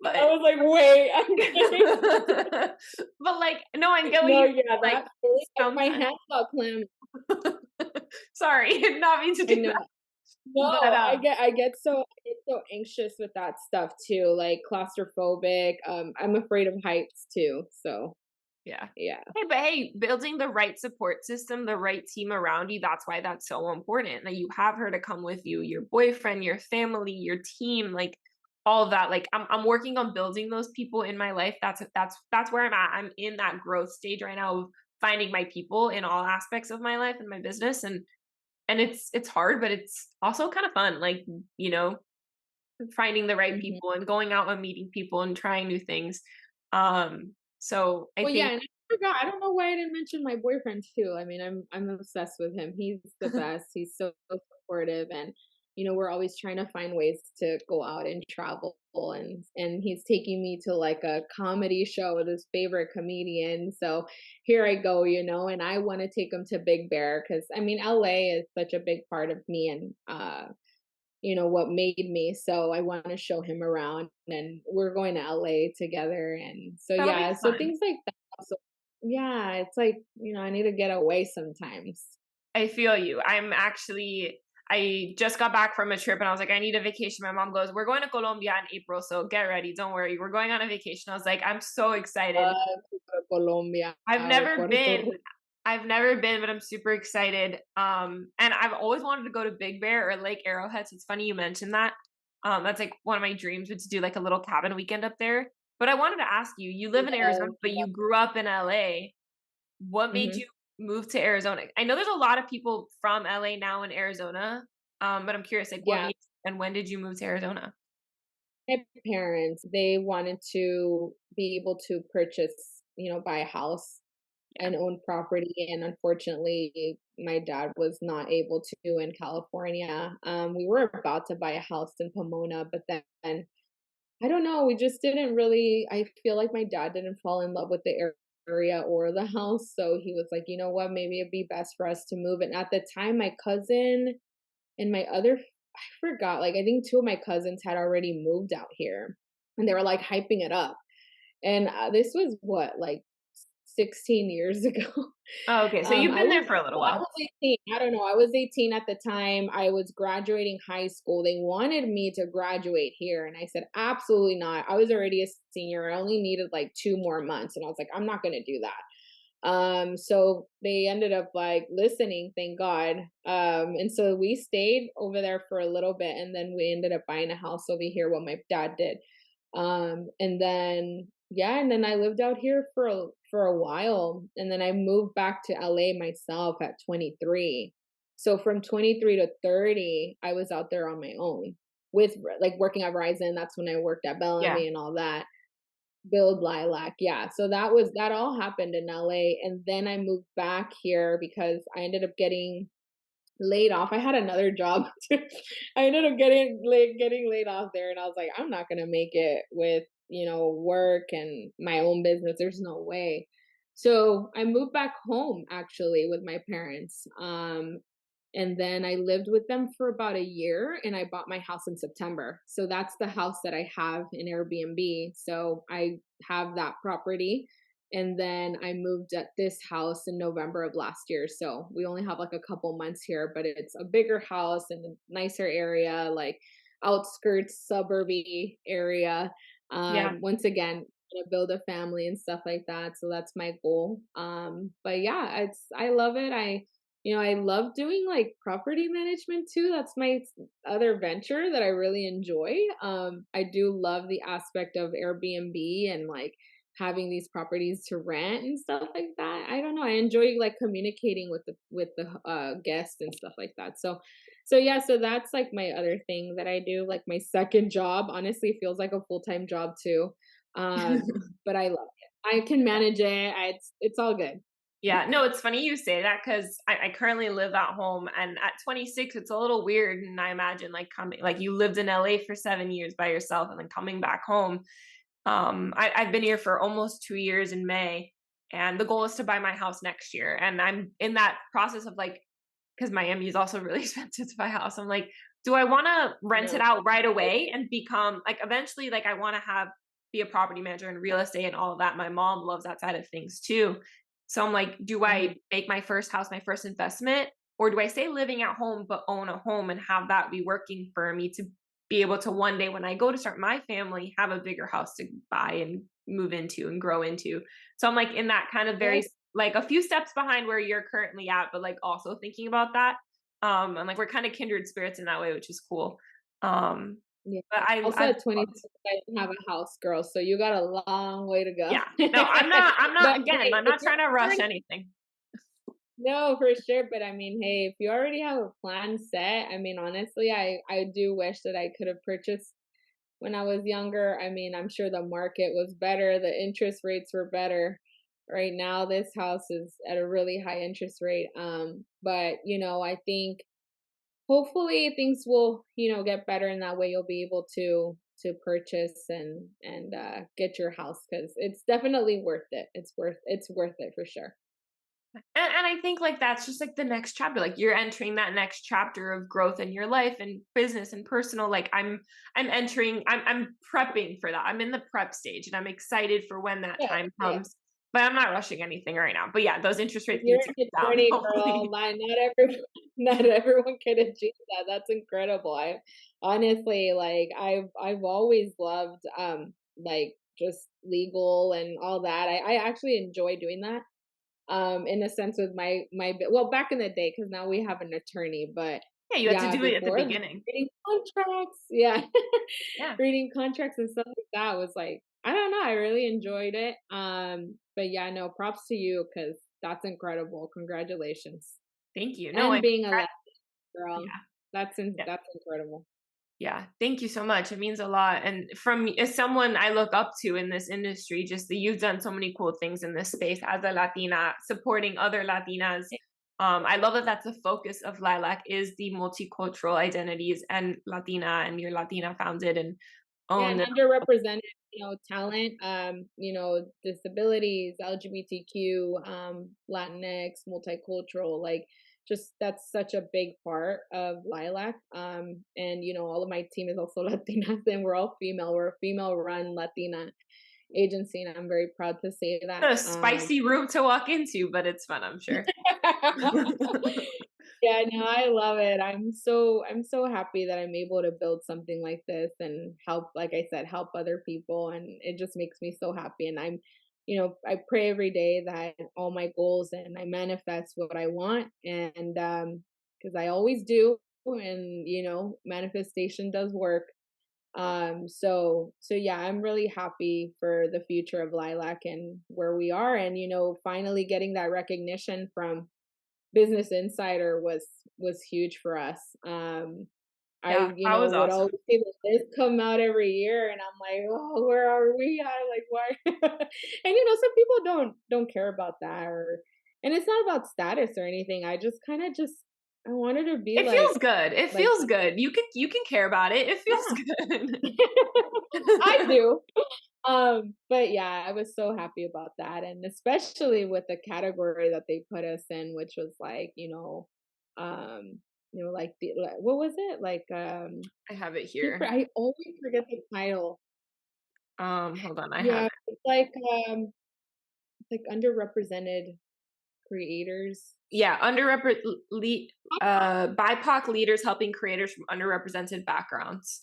I But was like, "Wait, I'm getting." but, like, no, I'm going No, you yeah, like, that feeling, like, my sometimes. hands got clammy. Sorry, did not mean to I do know. that. But, No, I get so anxious with that stuff too, like claustrophobic. I'm afraid of heights too, so yeah. yeah. Hey, building the right support system, the right team around you, that's why that's so important. That you have her to come with you, your boyfriend, your family, your team, like all of that. Like I'm working on building those people in my life. That's where I'm at. I'm in that growth stage right now of finding my people in all aspects of my life and my business. And it's hard, but it's also kind of fun. Like, you know, finding the right Mhm. people and going out and meeting people and trying new things. So I Well, yeah, think and I forgot. I don't know why I didn't mention my boyfriend too. I mean, I'm obsessed with him. He's the best. He's so supportive, and we're always trying to find ways to go out and travel. And he's taking me to like a comedy show with his favorite comedian. So here I go, and I want to take him to Big Bear because I mean, LA is such a big part of me, and what made me. So I want to show him around, and we're going to LA together. And so that'll be yeah, so fun. things like that. So yeah, it's like, I need to get away sometimes. I feel you. I just got back from a trip and I was like, I need a vacation. My mom goes, we're going to Colombia in April, so get ready. Don't worry. We're going on a vacation. I was like, I'm so excited. To go to Colombia I've or never Puerto been. Rico. I've never been, but I'm super excited. And I've always wanted to go to Big Bear or Lake Arrowhead. So it's funny you mentioned that. That's like one of my dreams was to do like a little cabin weekend up there. But I wanted to ask you, you live in Arizona, Yes. but you grew up in LA. What made Mhm. you move to Arizona? I know there's a lot of people from LA now in Arizona. But I'm curious, like what Yeah. made and when did you move to Arizona? My parents, they wanted to be able to purchase, buy a house Yeah. and own property, and unfortunately, my dad was not able to in California. We were about to buy a house in Pomona, but then I don't know, we just didn't really I feel like my dad didn't fall in love with the area or the house, so he was like, "You know what? Maybe it'd be best for us to move." And at the time, my cousin and my other I forgot, like, I think 2 of my cousins had already moved out here, and they were, like, hyping it up. And, this was what, like, 16 years ago? Oh, okay. So you've I been was there for a little I while. was 18, I don't know, I was 18 at the time, I was graduating high school, they wanted me to graduate here, and I said, "Absolutely not." I was already a senior, I only needed, like, 2 more months, and I was like, "I'm not gonna do that." So they ended up like listening, thank God. And so we stayed over there for a little bit, and then we ended up buying a house over here, what my dad did. And then yeah, and then I lived out here for a while, and then I moved back to LA myself at 23. So from 23 to 30, I was out there on my own with like working at Verizon. That's when I worked at Yeah. Bellamy and all that. Build Lilac, yeah, so that all happened in LA, and then I moved back here because I ended up getting laid off. I had another job too. I ended up getting laid off there, and I was like, "I'm not gonna make it with, work and my own business, there's no way." So, I moved back home actually with my parents, and then I lived with them for about a year, and I bought my house in September. So that's the house that I have in Airbnb. So I have that property. And then I moved at this house in November of last year. So we only have like a couple months here, but it's a bigger house in a nicer area, like outskirts, suburby area. Yeah. Once again, to build a family and stuff like that. So that's my goal. But yeah, I love it. I love doing like property management too. That's my other venture that I really enjoy. I do love the aspect of Airbnb and like having these properties to rent and stuff like that. I don't know. I enjoy like communicating with the guests and stuff like that. So yeah, so that's like my other thing that I do. Like my second job honestly feels like a full-time job too. But I love it. I can manage it. It's all good. Yeah, no, it's funny you say that because I currently live at home, and at 26, it's a little weird. And I imagine like coming, like you lived in LA for 7 years by yourself, and then coming back home. I've been here for almost 2 years in May, and the goal is to buy my house next year. And I'm in that process of like, because Miami is also really expensive to buy a house. I'm like, do I want to rent No. it out right away and become like eventually like I want to have be a property manager in real estate and all of that. My mom loves that side of things too. So I'm like, do Mhm. I make my first house my first investment, or do I stay living at home but own a home and have that be working for me to be able to one day when I go to start my family have a bigger house to buy and move into and grow into. So I'm like in that kind of very Yes. like a few steps behind where you're currently at, but like also thinking about that. And like we're kind of kindred spirits in that way, which is cool. Um, Yeah. but Also I at 22, I didn't have a house, girl, so you got a long way to go. yeah. No, I'm But not again, hey, I'm if not you're trying to rush already anything. no, for sure, but I mean, hey, if you already have a plan set, I mean, honestly, I do wish that I could have purchased when I was younger. I mean, I'm sure the market was better, the interest rates were better. Right now, this house is at a really high interest rate. But I think hopefully things will, get better, and that way you'll be able to purchase and get your house because it's definitely worth it. It's worth it for sure. And I think like that's just like the next chapter. Like you're entering that next chapter of growth in your life and business and personal. Like I'm prepping for that. I'm in the prep stage and I'm excited for when that Yeah, time yeah. comes. But I'm not rushing anything right now. But yeah, those interest rates You're need to an come down, attorney, girl. hopefully. Not everyone, not everyone can achieve that. That's incredible. I honestly like I've always loved like just legal and all that. I actually enjoy doing that. in a sense with well, back in the day, because now we have an attorney, but Yeah, you had to yeah, do it at the before beginning. reading contracts, yeah, Yeah. reading contracts and stuff like that was like, I don't know, I really enjoyed it. But yeah, no, props to you because that's incredible. Congratulations. Thank you. No, And I being a Latin girl, yeah. Yeah. that's incredible. Yeah, thank you so much. It means a lot. And from as someone I look up to in this industry, just that you've done so many cool things in this space as a Latina, supporting other Latinas. I love that that's the focus of Lilac is the multicultural identities and Latina, and you're Latina founded and Yeah, and owned. underrepresented, talent, disabilities, LGBTQ, Latinx, multicultural, like just that's such a big part of Lilac. And all of my team is also Latinas and we're all female. We're a female run Latina agency and I'm very proud to say that. A spicy room to walk into, but it's fun, I'm sure. Yeah, no, I love it. I'm so happy that I'm able to build something like this and help, like I said, help other people. And it just makes me so happy. And I pray every day that all my goals and I manifest what I want. And because I always do, and manifestation does work. So yeah, I'm really happy for the future of Lilac and where we are, and finally getting that recognition from Business Insider was huge for us. Yeah, I that was would awesome. always see the list come out every year, and I'm like, oh, where are we? I like why? And some people don't care about that, and it's not about status or anything. I just kind of just I wanted to be It feels good. It like feels good. You can care about it. It feels yeah, good. I do. But yeah, I was so happy about that, and especially with the category that they put us in, which was like, like what was it? Like, I have it here. I always forget the title. Hold on, I have Yeah, it. it's like underrepresented creators. Yeah, BIPOC leaders helping creators from underrepresented backgrounds.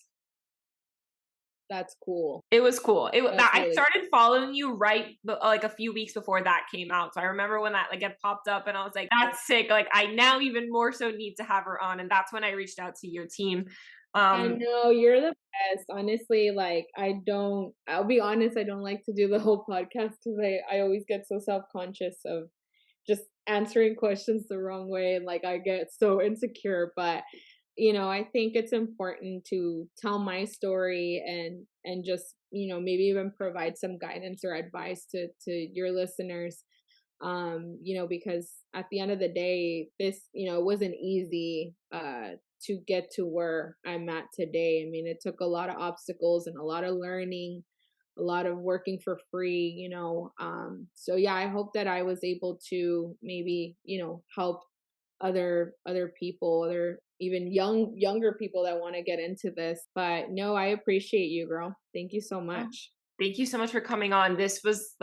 That's cool. It was cool. That's I really started following you like a few weeks before that came out. So I remember when that like it popped up, and I was like, "That's sick!" Like I now even more so need to have her on, and that's when I reached out to your team. I know, you're the best. Honestly, like I'll be honest, I don't like to do the whole podcast because I always get so self-conscious of just answering questions the wrong way, and like I get so insecure. But I think it's important to tell my story and just maybe even provide some guidance or advice to your listeners. Because at the end of the day, this wasn't easy to get to where I'm at today. I mean, it took a lot of obstacles and a lot of learning, a lot of working for free, so yeah, I hope that I was able to maybe help other people, other even younger people that want to get into this. But no, I appreciate you, girl. Thank you so Oh, much. thank you so much for coming on. This was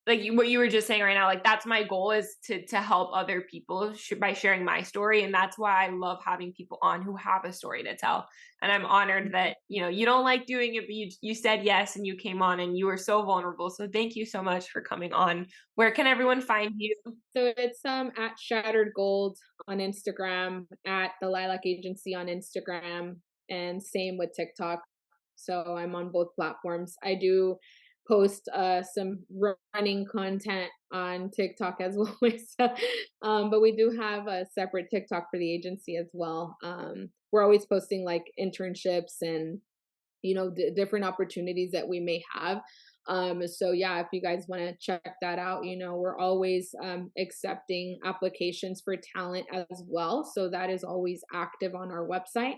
what you were just saying right now, like that's my goal is to help other people by sharing my story, and that's why I love having people on who have a story to tell. And I'm honored that you don't like doing it, but you said yes and you came on and you were so vulnerable. So thank you so much for coming on. Where can everyone find you? So it's at Shattered Gold on Instagram, at the Lilac Agency on Instagram, and same with TikTok. So I'm on both platforms. I do post some running content on TikTok as well myself. But we do have a separate TikTok for the agency as well. We're always posting like internships and different opportunities that we may have. So yeah, if you guys want to check that out, we're always accepting applications for talent as well. So that is always active on our website.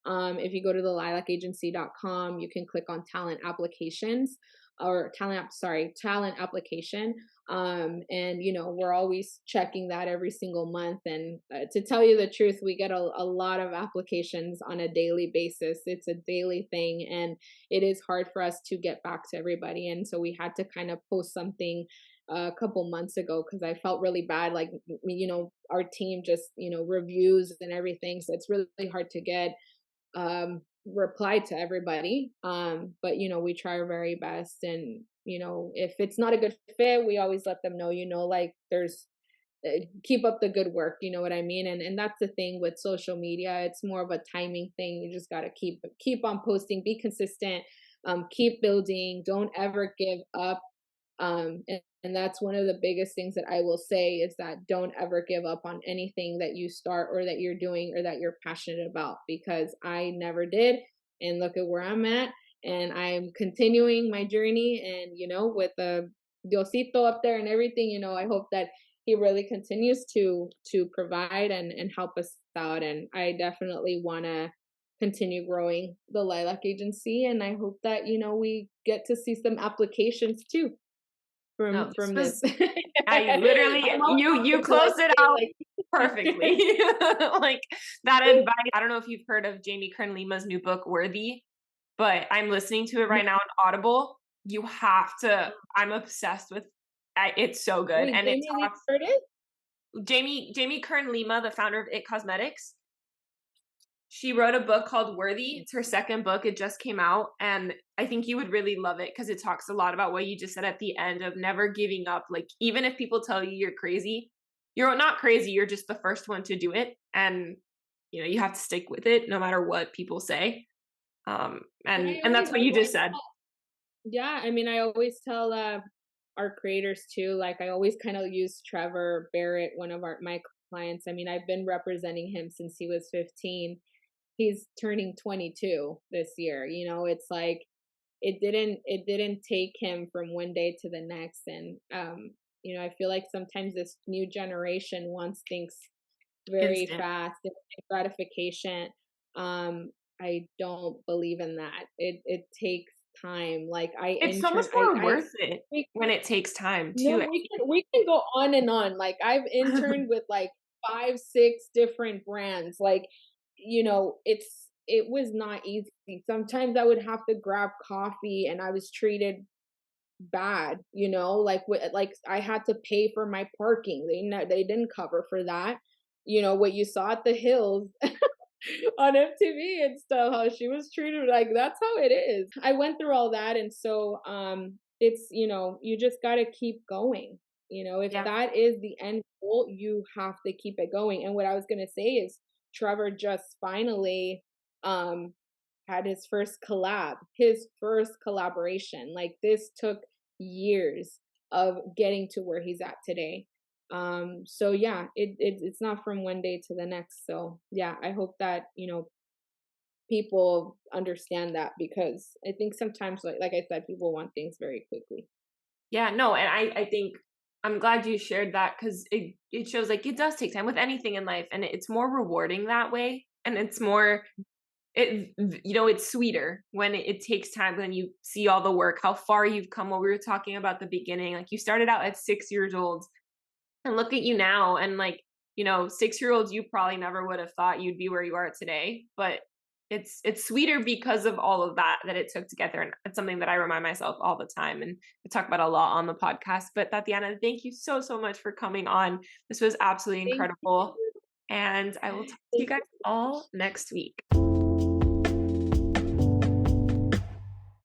If you go to the lilacagency.com, you can click on talent applications or talent application. And we're always checking that every single month. And to tell you the truth, we get a lot of applications on a daily basis. It's a daily thing, and it is hard for us to get back to everybody. And so we had to kind of post something a couple months ago because I felt really bad. Like, our team just, reviews and everything. So it's really hard to get reply to everybody. But we try our very best, and if it's not a good fit, we always let them know, like there's keep up the good work, you know what I mean? And that's the thing with social media. It's more of a timing thing. You just got to keep on posting, be consistent, keep building, don't ever give up. And that's one of the biggest things that I will say is that don't ever give up on anything that you start or that you're doing or that you're passionate about, because I never did. And look at where I'm at. And I'm continuing my journey. And, with the Diosito up there and everything, I hope that he really continues to provide and help us out. And I definitely want to continue growing the Lilac Agency. And I hope that, we get to see some applications too from this. I literally, you closed it out perfectly. Like that advice. I don't know if you've heard of Jamie Kern Lima's new book, Worthy, but I'm listening to it right now on Audible. You have to, I'm obsessed with it's so good. Wait, and Jamie it talks, Jamie Kern Lima, the founder of It Cosmetics. She wrote a book called Worthy. It's her second book. It just came out. And I think you would really love it because it talks a lot about what you just said at the end of never giving up. Like, even if people tell you you're crazy, you're not crazy. You're just the first one to do it. And, you have to stick with it no matter what people say. And that's what you just said. Yeah. I mean, I always tell our creators too, like I always kind of use Trevor Barrett, one of my clients. I mean, I've been representing him since he was 15. He's turning 22 this year. It's like it didn't take him from one day to the next. And I feel like sometimes this new generation wants things very fast, gratification. I don't believe in that. It takes time. Like it's so much more worth it when it takes time too. No, we can go on and on. Like I've interned with like 5-6 different brands. Like, it was not easy. Sometimes I would have to grab coffee and I was treated bad, like I had to pay for my parking. They didn't cover for that. What you saw at the Hills on MTV and stuff, how she was treated, like that's how it is. I went through all that. And so it's, you just got to keep going. If that is the end goal, you have to keep it going. And what I was going to say is Trevor just finally had his first collaboration. Like this took years of getting to where he's at today. So yeah, it's not from one day to the next. So yeah, I hope that, people understand that, because I think sometimes, like I said, people want things very quickly. Yeah, no. And I think I'm glad you shared that, because it shows like it does take time with anything in life, and it's more rewarding that way. And it's more, it's sweeter when it takes time, when you see all the work, how far you've come. What we were talking about at the beginning, like you started out at 6 years old, and look at you now. And like, 6-year-olds, you probably never would have thought you'd be where you are today, but it's sweeter because of all of that it took to get there. And it's something that I remind myself all the time, and I talk about a lot on the podcast. But Tatiana, thank you so much for coming on. This was absolutely incredible. And I will talk to you guys all next week.